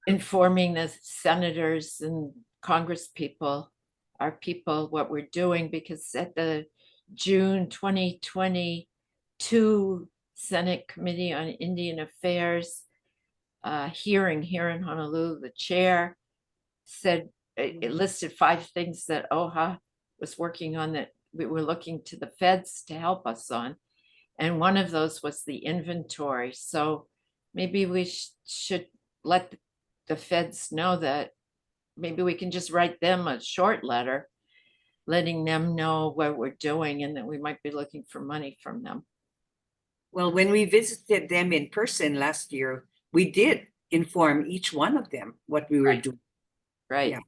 informing the senators and Congress people, our people, what we're doing, because at the June 2022 Senate Committee on Indian Affairs hearing here in Honolulu, the chair said it listed 5 things that OHA was working on that we were looking to the feds to help us on. And one of those was the inventory. So maybe we should let the feds know that maybe we can just write them a short letter, letting them know what we're doing and that we might be looking for money from them. Well, when we visited them in person last year, we did inform each one of them what we were doing. Right. Yeah.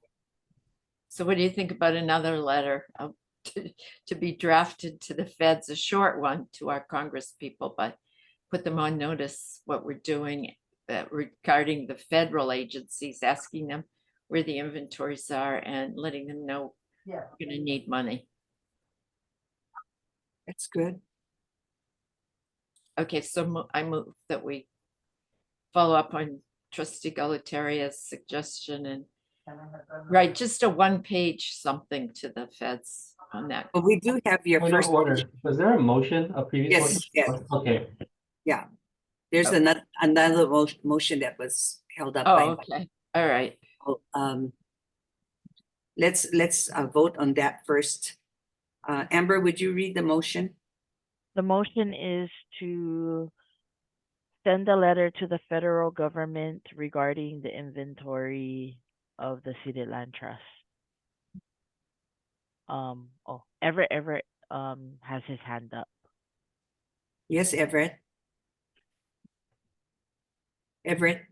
So what do you think about another letter to be drafted to the feds, a short one to our Congress people, but put them on notice what we're doing regarding the federal agencies, asking them where the inventories are and letting them know we're going to need money. That's good. Okay, so I move that we follow up on Trustee Gualteria's suggestion and write just a 1-page something to the feds on that. But we do have your Point of first. order. Was there a motion, a previous Yes, motion? yes. Okay, Yeah. There's Oh. another motion that was held up Oh, by. okay. All right. Let's vote on that first. Amber, would you read the motion? The motion is to send a letter to the federal government regarding the inventory of the ceded land trust. Everett has his hand up. Yes, Everett. Everett.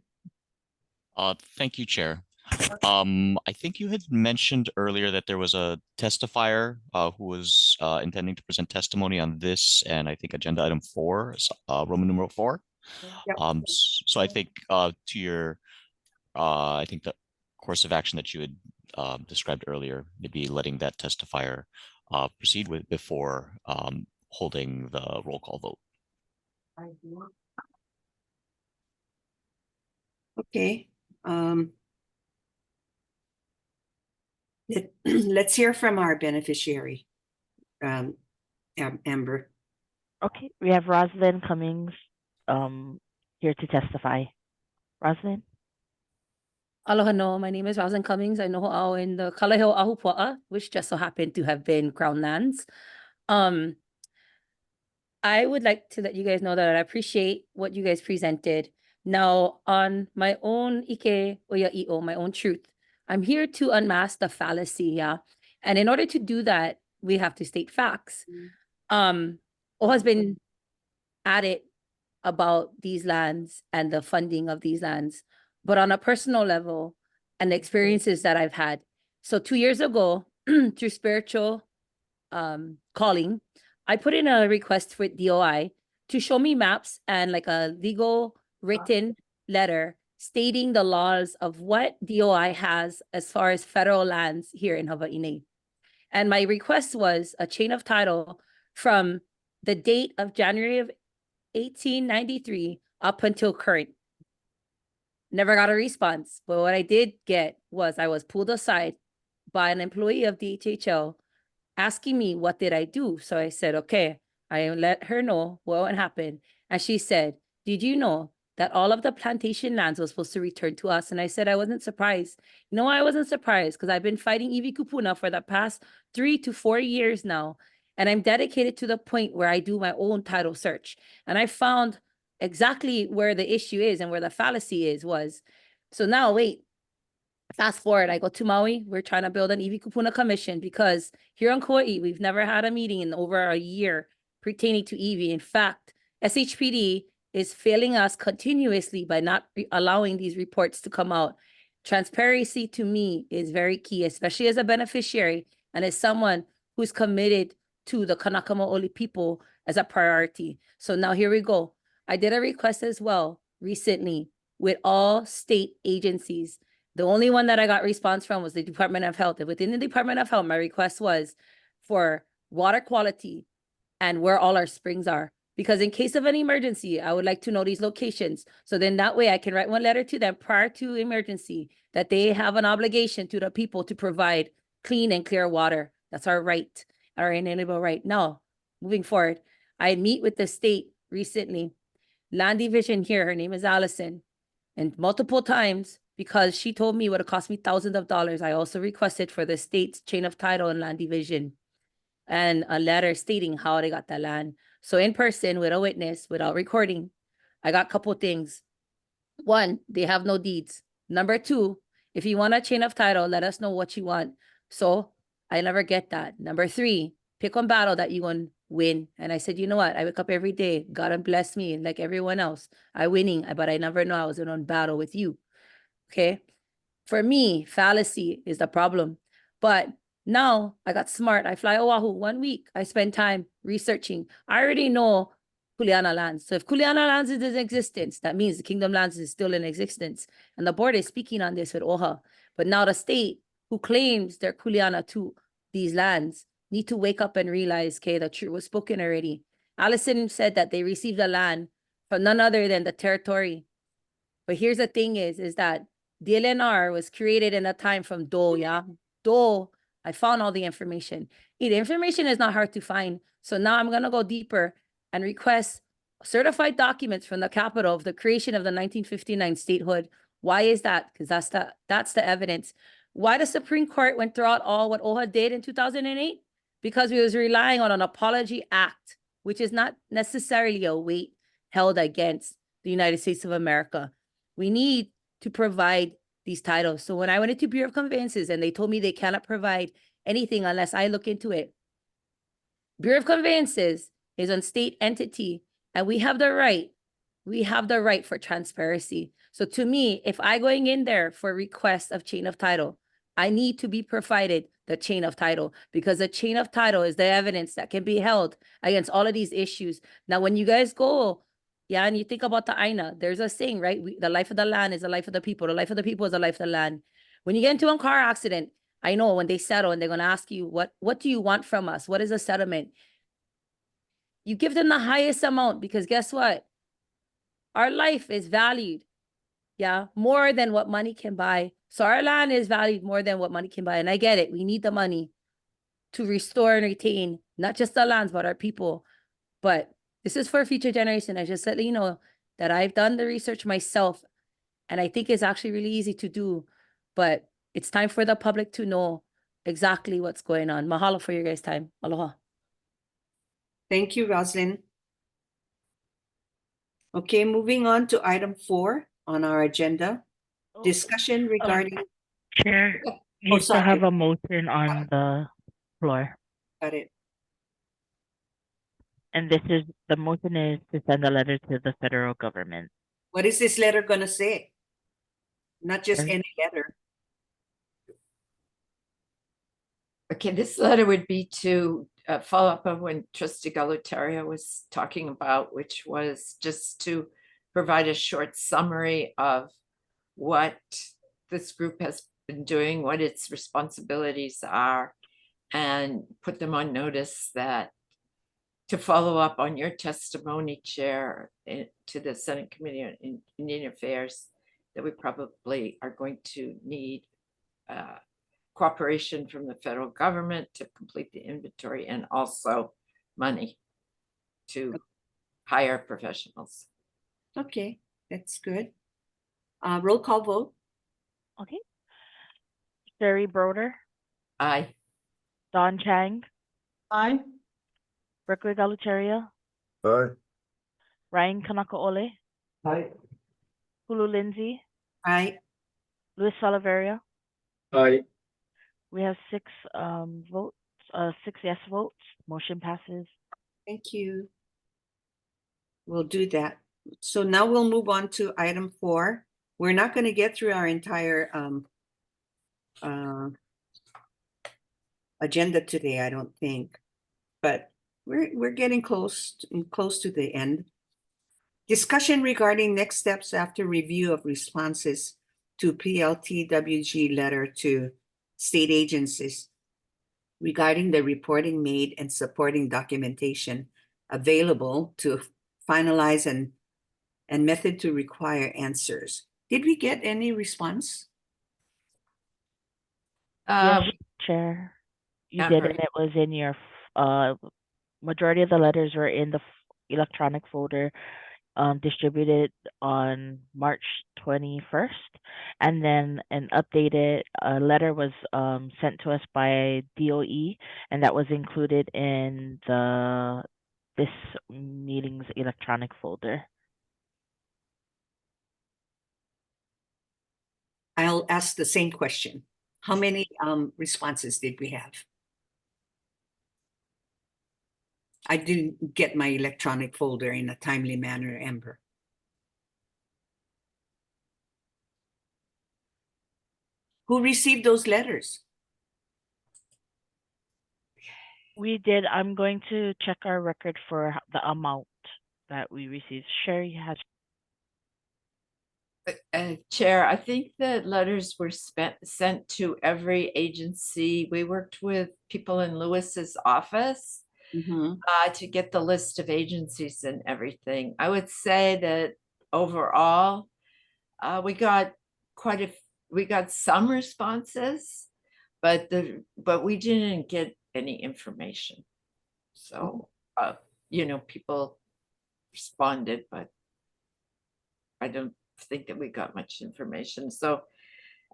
Thank you, Chair. I think you had mentioned earlier that there was a testifier who was intending to present testimony on this, and I think agenda item 4, Roman numeral 4. Yep. So I think to your, I think the course of action that you had described earlier, maybe letting that testifier proceed with before holding the roll call vote. Okay. Let's hear from our beneficiary, Amber. Okay, we have Rosalind Cummings here to testify. Rosalind? Aloha no, my name is Rosalind Cummings. I know how in the Kalaheo Ahupua'a, which just so happened to have been Crown Lands. I would like to let you guys know that I appreciate what you guys presented. Now, on my own Ike Oya I'o, my own truth, I'm here to unmask the fallacy, yeah? And in order to do that, we have to state facts. O has been at it about these lands and the funding of these lands, but on a personal level and the experiences that I've had. So 2 years ago, through spiritual calling, I put in a request for DOI to show me maps and like a legal written letter stating the laws of what DOI has as far as federal lands here in Hawaii. And my request was a chain of title from the date of January of 1893 up until current. Never got a response, but what I did get was I was pulled aside by an employee of DHHL asking me what did I do. So I said, okay, I let her know what happened. And she said, did you know that all of the plantation lands was supposed to return to us? And I said, I wasn't surprised. You know why I wasn't surprised? Because I've been fighting Iwi Kupuna for the past 3 to 4 years now. And I'm dedicated to the point where I do my own title search. And I found exactly where the issue is and where the fallacy was. So now, wait, fast forward, I go to Maui. We're trying to build an Iwi Kupuna commission because here on Kauai, we've never had a meeting in over a year pertaining to Iwi. In fact, SHPD is failing us continuously by not allowing these reports to come out. Transparency to me is very key, especially as a beneficiary and as someone who's committed to the Kanaka Maoli people as a priority. So now here we go. I did a request as well recently with all state agencies. The only one that I got response from was the Department of Health. And within the Department of Health, my request was for water quality and where all our springs are. Because in case of an emergency, I would like to know these locations. So then that way I can write one letter to them prior to emergency that they have an obligation to the people to provide clean and clear water. That's our right, our inalienable right. Now, moving forward, I meet with the state recently. Land division here, her name is Allison. And multiple times, because she told me it would have cost me thousands of dollars, I also requested for the state's chain of title and land division and a letter stating how they got that land. So in person, with a witness, without recording, I got a couple things. One, they have no deeds. Number two, if you want a chain of title, let us know what you want. So I never get that. Number three, pick one battle that you want to win. And I said, you know what? I wake up every day. God bless me like everyone else. I winning, but I never know I was in one battle with you. Okay. For me, fallacy is the problem. But now I got smart. I fly Oahu 1 week. I spend time researching. I already know Kuleana lands. So if Kuleana lands is in existence, that means the Kingdom lands is still in existence. And the board is speaking on this with OHA. But now the state who claims they're Kuleana to these lands need to wake up and realize, okay, the truth was spoken already. Allison said that they received the land from none other than the territory. But here's the thing is that DLNR was created in a time from Dole, yeah? Dole, I found all the information. The information is not hard to find. So now I'm going to go deeper and request certified documents from the capital of the creation of the 1959 statehood. Why is that? Because that's the evidence. Why the Supreme Court went throughout all what OHA did in 2008? Because we was relying on an apology act, which is not necessarily a weight held against the United States of America. We need to provide these titles. So when I went into Bureau of Conveyances and they told me they cannot provide anything unless I look into it, Bureau of Conveyances is a state entity and we have the right for transparency. So to me, if I going in there for request of chain of title, I need to be provided the chain of title because the chain of title is the evidence that can be held against all of these issues. Now, when you guys go, yeah, and you think about the Aina, there's a saying, right? The life of the land is the life of the people. The life of the people is the life of the land. When you get into a car accident, I know when they settle and they're going to ask you, what do you want from us? What is a settlement? You give them the highest amount because guess what? Our life is valued, yeah, more than what money can buy. So our land is valued more than what money can buy. And I get it. We need the money to restore and retain not just the lands, but our people. But this is for future generation. I just let you know that I've done the research myself and I think it's actually really easy to do, but it's time for the public to know exactly what's going on. Mahalo for your guys' time. Aloha. Thank you, Roslyn. Okay, moving on to item 4 on our agenda. Discussion regarding, Chair, you still sorry. have a motion on the floor. Got it. And the motion is to send a letter to the federal government. What is this letter gonna say? Not just any letter. Okay, this letter would be to follow up on when Trustee Galutaria was talking about, which was just to provide a short summary of what this group has been doing, what its responsibilities are, and put them on notice that to follow up on your testimony, Chair, to the Senate Committee on Indian Affairs, that we probably are going to need cooperation from the federal government to complete the inventory and also money to hire professionals. Okay, that's good. Roll call vote. Okay. Sherry Broder, Aye. Don Chang, Aye. Berkeley Galuteria, Aye. Ryan Kanakaole, Aye. Hulu Lindsay, Aye. Luis Salaveria. Aye. We have 6 votes, 6 yes votes. Motion passes. Thank you. We'll do that. So now we'll move on to item 4. We're not going to get through our entire agenda today, I don't think, but we're getting close to the end. Discussion regarding next steps after review of responses to PLTWG letter to state agencies regarding the reporting made and supporting documentation available to finalize and method to require answers. Did we get any response? Yes, Chair. You did, and Amber. it was in your majority of the letters were in the electronic folder distributed on March 21st, and then an updated letter was sent to us by DOE, and that was included in this meeting's electronic folder. I'll ask the same question. How many responses did we have? I didn't get my electronic folder in a timely manner, Amber. Who received those letters? We did. I'm going to check our record for the amount that we received. Sherry has. Chair, I think the letters were sent to every agency. We worked with people in Lewis's office to get the list of agencies and everything. I would say that overall, we got some responses, but we didn't get any information. So, people responded, but I don't think that we got much information. So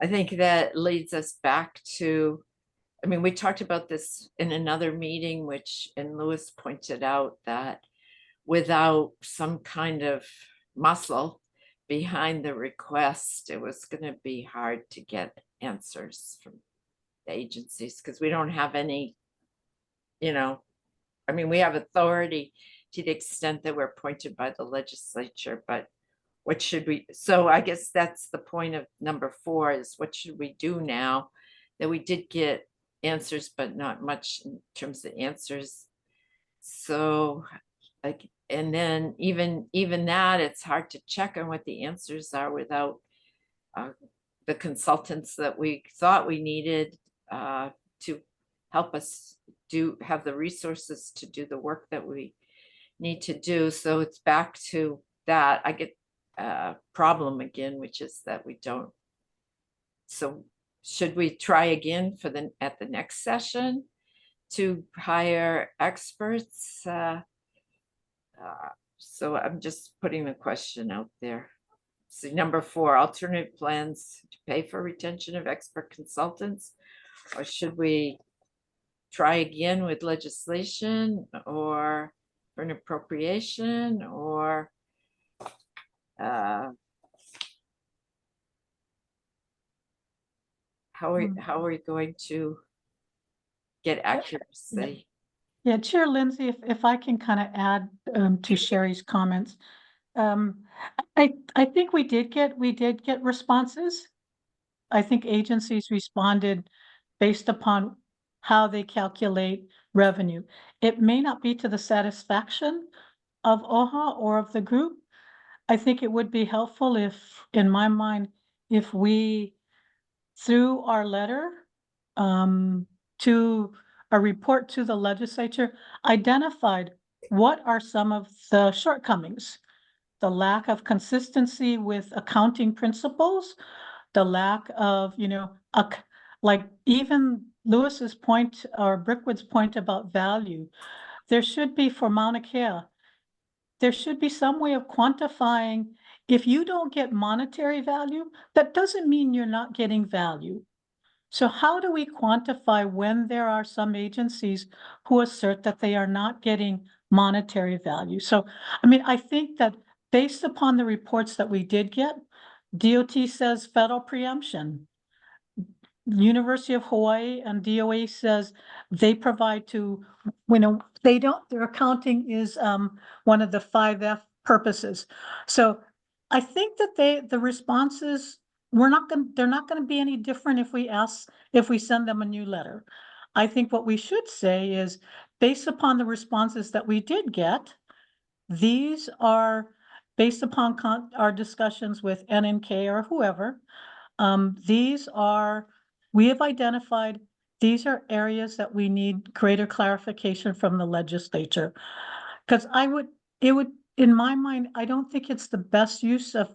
I think that leads us back to, we talked about this in another meeting, and Lewis pointed out that without some kind of muscle behind the request, it was going to be hard to get answers from the agencies because we don't have any, we have authority to the extent that we're appointed by the legislature, but what should we, so I guess that's the point of number 4 is what should we do now that we did get answers, but not much in terms of answers. So and then even that, it's hard to check on what the answers are without the consultants that we thought we needed to help us have the resources to do the work that we need to do. So it's back to that. I get a problem again, which is that we don't. So should we try again at the next session to hire experts? So I'm just putting the question out there. So number 4, alternative plans to pay for retention of expert consultants, or should we try again with legislation or for an appropriation, or how are we going to get accuracy? Yeah, Chair Lindsay, if I can kind of add to Sherry's comments. I think we did get responses. I think agencies responded based upon how they calculate revenue. It may not be to the satisfaction of OHA or of the group. I think it would be helpful if, in my mind, if we, through our letter to a report to the legislature, identified what are some of the shortcomings, the lack of consistency with accounting principles, the lack of, like even Lewis's point or Brickwood's point about value, there should be for Mauna Kea, there should be some way of quantifying. If you don't get monetary value, that doesn't mean you're not getting value. So how do we quantify when there are some agencies who assert that they are not getting monetary value? So, I mean, I think that based upon the reports that we did get, DOT says federal preemption. University of Hawaii and DOE says they provide to, they don't, their accounting is one of the 5F purposes. So I think that the responses, they're not gonna be any different if we send them a new letter. I think what we should say is, based upon the responses that we did get, these are based upon our discussions with NNK or whoever. We have identified, these are areas that we need greater clarification from the legislature. Because in my mind, I don't think it's the best use of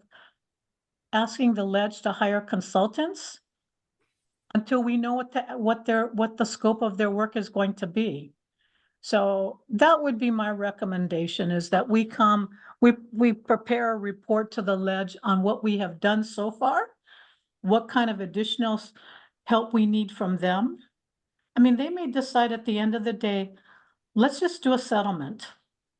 asking the ledge to hire consultants until we know what the scope of their work is going to be. So that would be my recommendation, is that we prepare a report to the ledge on what we have done so far, what kind of additional help we need from them. I mean, they may decide at the end of the day, let's just do a settlement.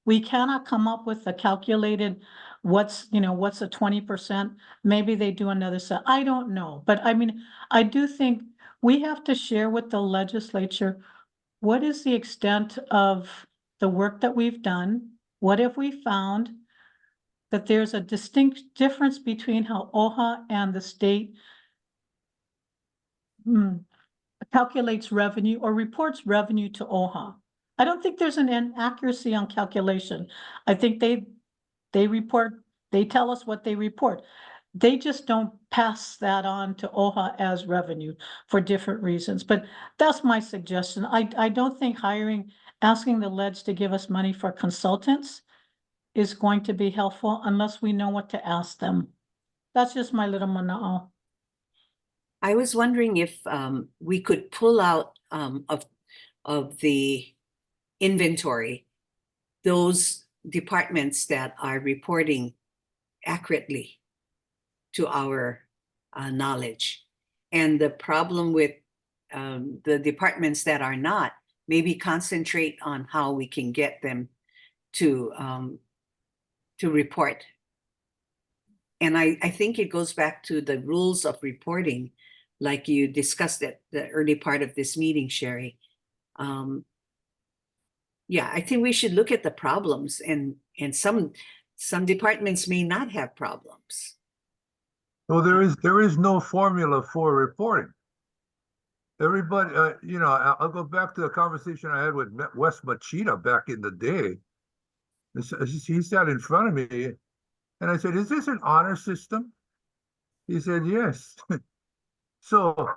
We cannot come up with a calculated what's a 20%. Maybe they do another set. I don't know. But I mean, I do think we have to share with the legislature what is the extent of the work that we've done? What have we found? That there's a distinct difference between how OHA and the state calculates revenue or reports revenue to OHA. I don't think there's an inaccuracy on calculation. I think they tell us what they report. They just don't pass that on to OHA as revenue for different reasons. But that's my suggestion. I don't think asking the ledge to give us money for consultants is going to be helpful unless we know what to ask them. That's just my little mana'o. I was wondering if we could pull out of the inventory those departments that are reporting accurately to our knowledge. And the problem with the departments that are not, maybe concentrate on how we can get them to report. And I think it goes back to the rules of reporting, like you discussed at the early part of this meeting, Sherry. Yeah, I think we should look at the problems, and some departments may not have problems. Well, there is no formula for reporting. Everybody, I'll go back to the conversation I had with Wes Machida back in the day. He sat in front of me, and I said, "Is this an honor system?" He said, "Yes." So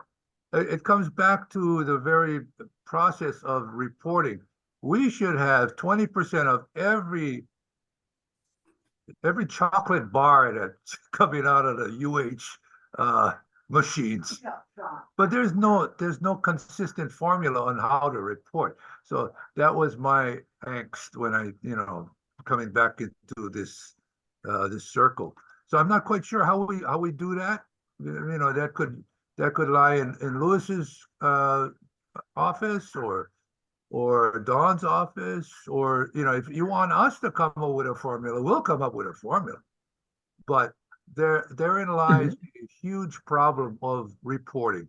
it comes back to the very process of reporting. We should have 20% of every chocolate bar that's coming out of the UH machines. But there's no consistent formula on how to report. So that was my angst when I, coming back into this circle. So I'm not quite sure how we do that. That could lie in Lewis's office or Dawn's office, or if you want us to come up with a formula, we'll come up with a formula. But therein lies a huge problem of reporting.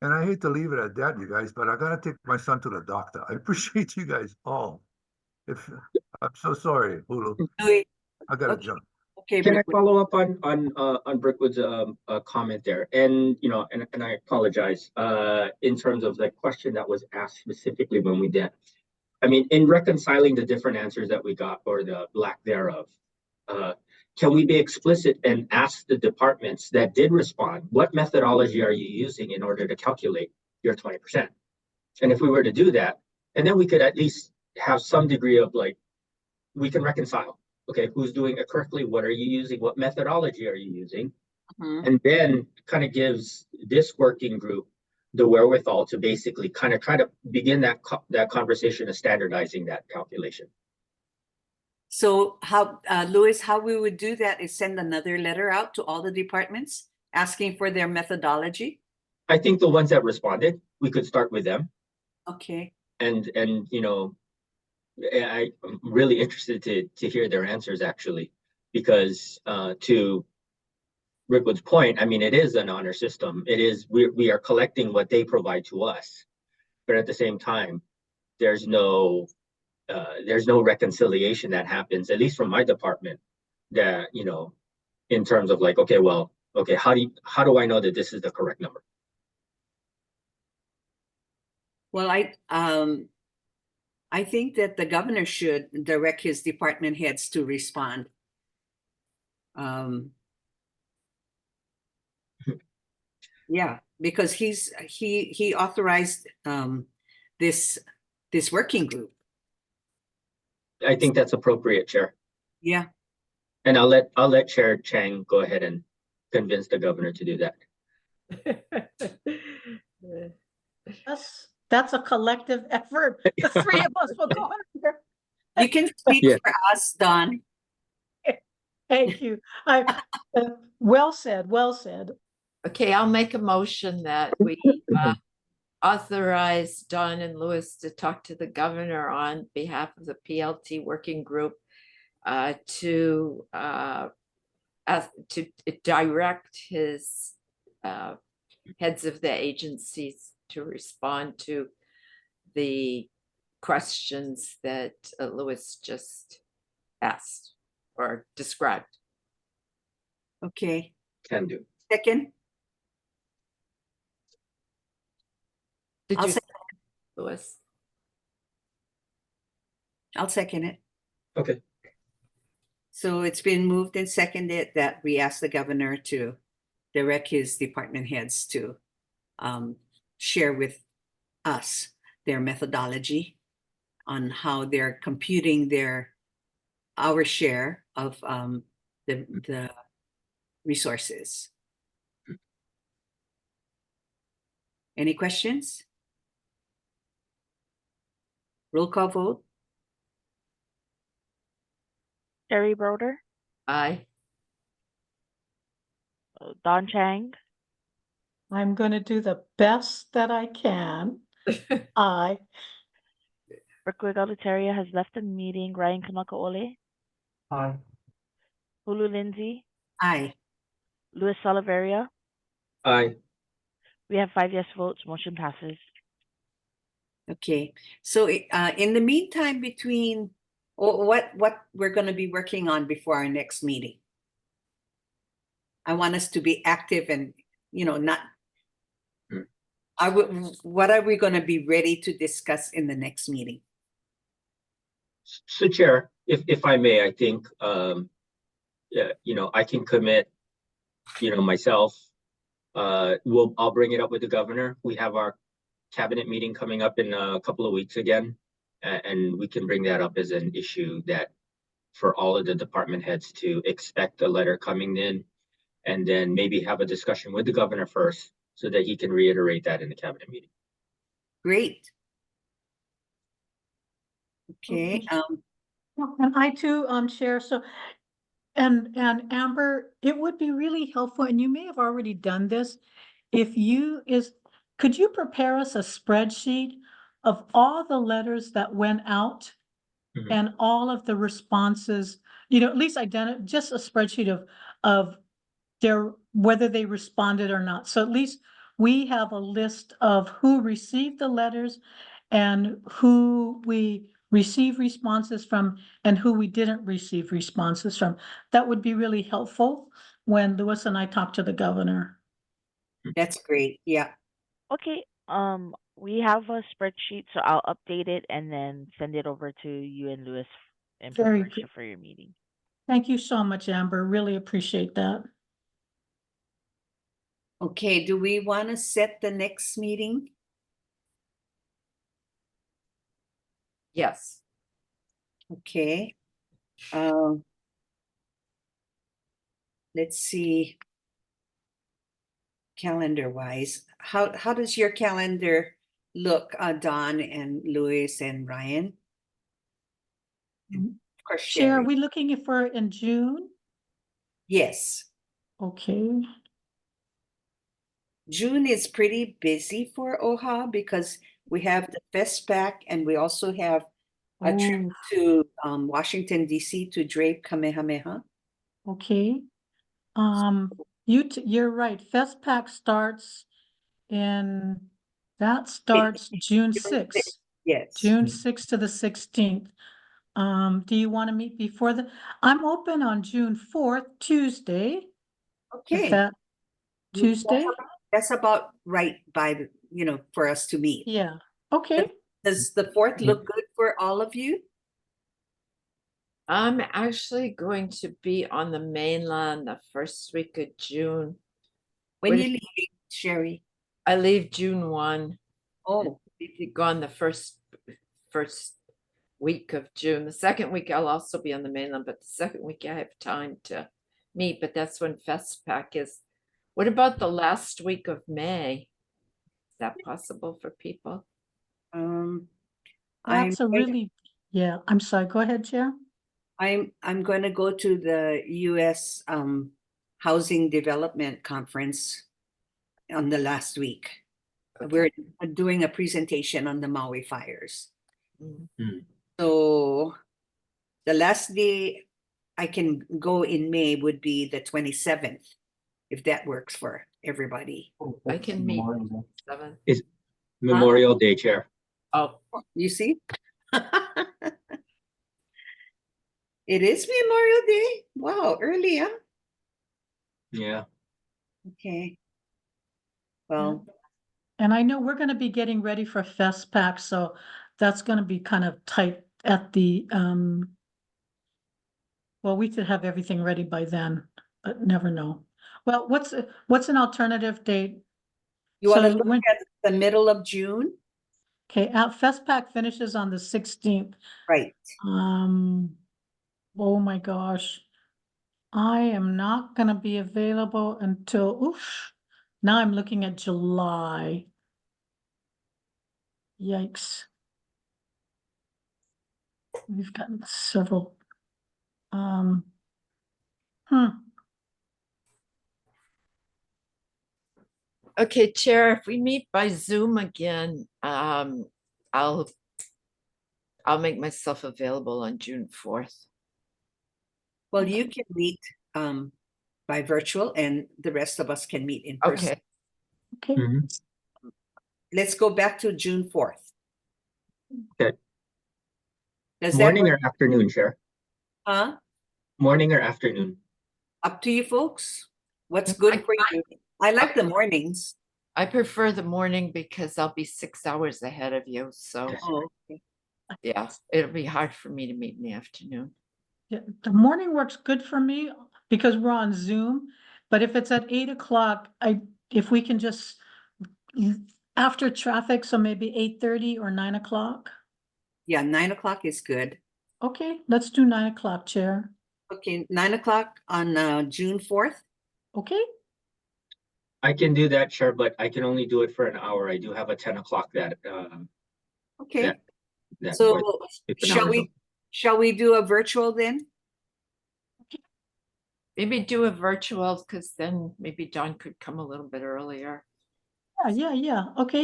And I hate to leave it at that, you guys, but I gotta take my son to the doctor. I appreciate you guys all. I'm so sorry, Hulu. I gotta jump. Okay, Can I follow up on Brickwood's comment there? And and I apologize in terms of the question that was asked specifically when we did. I mean, in reconciling the different answers that we got, or the lack thereof, can we be explicit and ask the departments that did respond, what methodology are you using in order to calculate your 20%? And if we were to do that, and then we could at least have some degree of we can reconcile. Okay, who's doing it correctly? What are you using? What methodology are you using? And then kind of gives this working group the wherewithal to basically kind of try to begin that conversation of standardizing that calculation. So how, Louis, how we would do that is send another letter out to all the departments asking for their methodology. I think the ones that responded, we could start with them. Okay. And you know, I'm really interested to hear their answers actually, because to Rickwood's point, I mean, it is an honor system. It is, we are collecting what they provide to us, but at the same time, there's no reconciliation that happens, at least from my department, that, you know, in terms of like, okay, well, okay, how do I know that this is the correct number? Well, I think that the governor should direct his department heads to respond. Yeah, because he authorized this working group. I think that's appropriate, Chair. Yeah. And I'll let Chair Chang go ahead and convince the governor to do that. That's a collective effort. The three of us will go under. You can speak Yeah. for us, Don. Thank you. Well said, well said. Okay, I'll make a motion that we authorize Don and Louis to talk to the governor on behalf of the PLT working group to direct his heads of the agencies to respond to the questions that Louis just asked or described. Okay. Can do. Second, Did I'll you, second. Louis? I'll second it. Okay. So it's been moved and seconded that we ask the governor to direct his department heads to share with us their methodology on how they're computing our share of the resources. Any questions? Roll call vote. Terry Broder, Aye. Don Chang, I'm going to do the best that I can. I, Rickwood Galutaria has left the meeting. Ryan Kamakaole, Aye. Hulu Lindsay, Aye. Luis Salaveria. Aye. We have 5 yes votes. Motion passes. Okay. So in the meantime, between what we're going to be working on before our next meeting, I want us to be active and, you know, not. What are we going to be ready to discuss in the next meeting? So Chair, if I may, I think yeah, you know, I can commit, you know, myself. I'll bring it up with the governor. We have our cabinet meeting coming up in a couple of weeks again, and we can bring that up as an issue that for all of the department heads to expect a letter coming in, and then maybe have a discussion with the governor first so that he can reiterate that in the cabinet meeting. Great. Okay. and I too, Chair, so, and Amber, it would be really helpful, and you may have already done this, could you prepare us a spreadsheet of all the letters that went out Mhm. and all of the responses, you know, at least just a spreadsheet of whether they responded or not. So at least we have a list of who received the letters and who we received responses from and who we didn't receive responses from. That would be really helpful when Louis and I talk to the governor. That's great. Yeah. Okay. We have a spreadsheet, so I'll update it and then send it over to you and Louis in Very preparation good. for your meeting. Thank you so much, Amber. Really appreciate that. Okay. Do we want to set the next meeting? Yes. Okay. Let's see. calendar wise, how does your calendar look, Don and Louis and Ryan? Of course, Chair, are Sherry. we looking for in June? Yes, Okay, June is pretty busy for OHA because we have the FestPac and we also have a trip oh, to Washington DC to drape Kamehameha. okay. You're right, FestPac starts in, that starts June June 6th. Yes. June 6th to the 16th. Do you want to meet before I'm open on June 4th, Tuesday, if Okay. that, Tuesday? That's about right by the, for us to meet. Yeah, okay, Does the 4th look good for all of you? I'm actually going to be on the mainland the first week of June. When When- you leave, Sherry? I leave June 1. Oh, Be gone the first week of June. The second week I'll also be on the mainland, but the second week I have time to meet, but that's when FestPac is. What about the last week of May? Is that possible for people? I'm that's a really, yeah, I'm sorry, go ahead, Chair. I'm going to go to the US Housing Development Conference on the last week. We're doing a presentation on the Maui fires. Mm. So the last day I can go in May would be the 27th, if that works for everybody. Oh, I that's can meet Memorial Day. 7. Memorial Day, Chair. Oh, You see? It is Memorial Day. Wow, early, huh? Yeah. Okay. Well, And I know we're gonna be getting ready for FestPac, so that's gonna be kind of tight at the, well, we should have everything ready by then, but never know. Well, what's an alternative date? you want to So look when, at the middle of June? okay, FestPac finishes on the 16th. Right. Oh my gosh. I am not gonna be available until, oof, now I'm looking at July. Yikes. We've gotten several, hmm, okay, Chair, if we meet by Zoom again, I'll make myself available on June 4th. Well, you can meet by virtual and the rest of us can meet in person. Okay, okay, Mhm. Let's go back to June 4th. Okay. Does that Morning work? or afternoon, Chair? Huh? Morning or afternoon? Up to you folks. What's good for you? I like the mornings. I prefer the morning because I'll be 6 hours ahead of you, so Oh, okay. yeah, it'll be hard for me to meet in the afternoon. yeah, the morning works good for me because we're on Zoom, but if it's at 8 o'clock, if we can just after traffic, so maybe 8:30 or 9 o'clock. Yeah, 9 o'clock is good. Okay, let's do 9 o'clock, Chair. Okay, 9 o'clock on June 4th. Okay, I can do that, Chair, but I can only do it for an hour. I do have a 10 o'clock that Okay. that So for an hour, so- shall we do a virtual then? Maybe do a virtual because then maybe Don could come a little bit earlier. yeah, okay,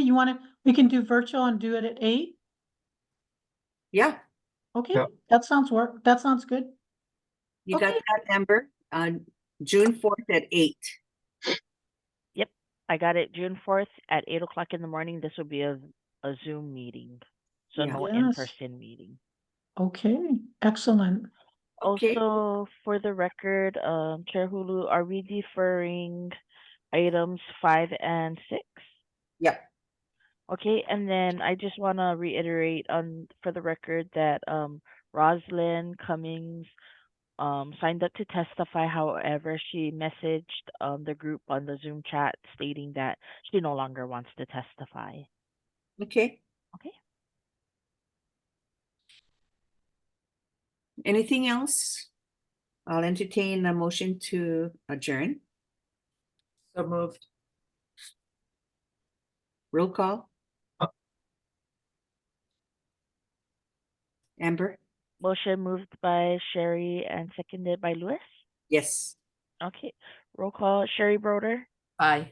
we can do virtual and do it at 8? Yeah, Okay, Yeah. that sounds good. you got Okay. that, Amber? On June 4th at 8. Yep, I got it. June 4th at 8 o'clock in the morning. This will be a Zoom meeting, so Yeah. no Yes. in-person meeting. Okay, excellent. Okay. Also, for the record, Chair Hulu, are we deferring items 5 and 6? Yep. Okay, and then I just want to reiterate for the record that Roslyn Cummings signed up to testify. However, she messaged the group on the Zoom chat stating that she no longer wants to testify. Okay. Okay. Anything else? I'll entertain a motion to adjourn. So moved. Roll call. Uh. Amber? Motion moved by Sherry and seconded by Louis. Yes. Okay, roll call. Sherry Broder, Aye.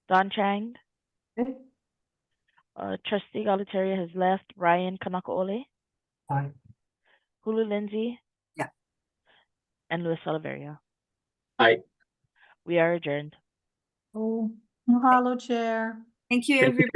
Don Chang, Trustee Galataria has left. Ryan Kanakaole, Aye. Hulu Lindsay. Yeah. And Luis Oliveria. Aye. We are adjourned. Oh, mahalo, Chair. Thank you, Thank you, everybody.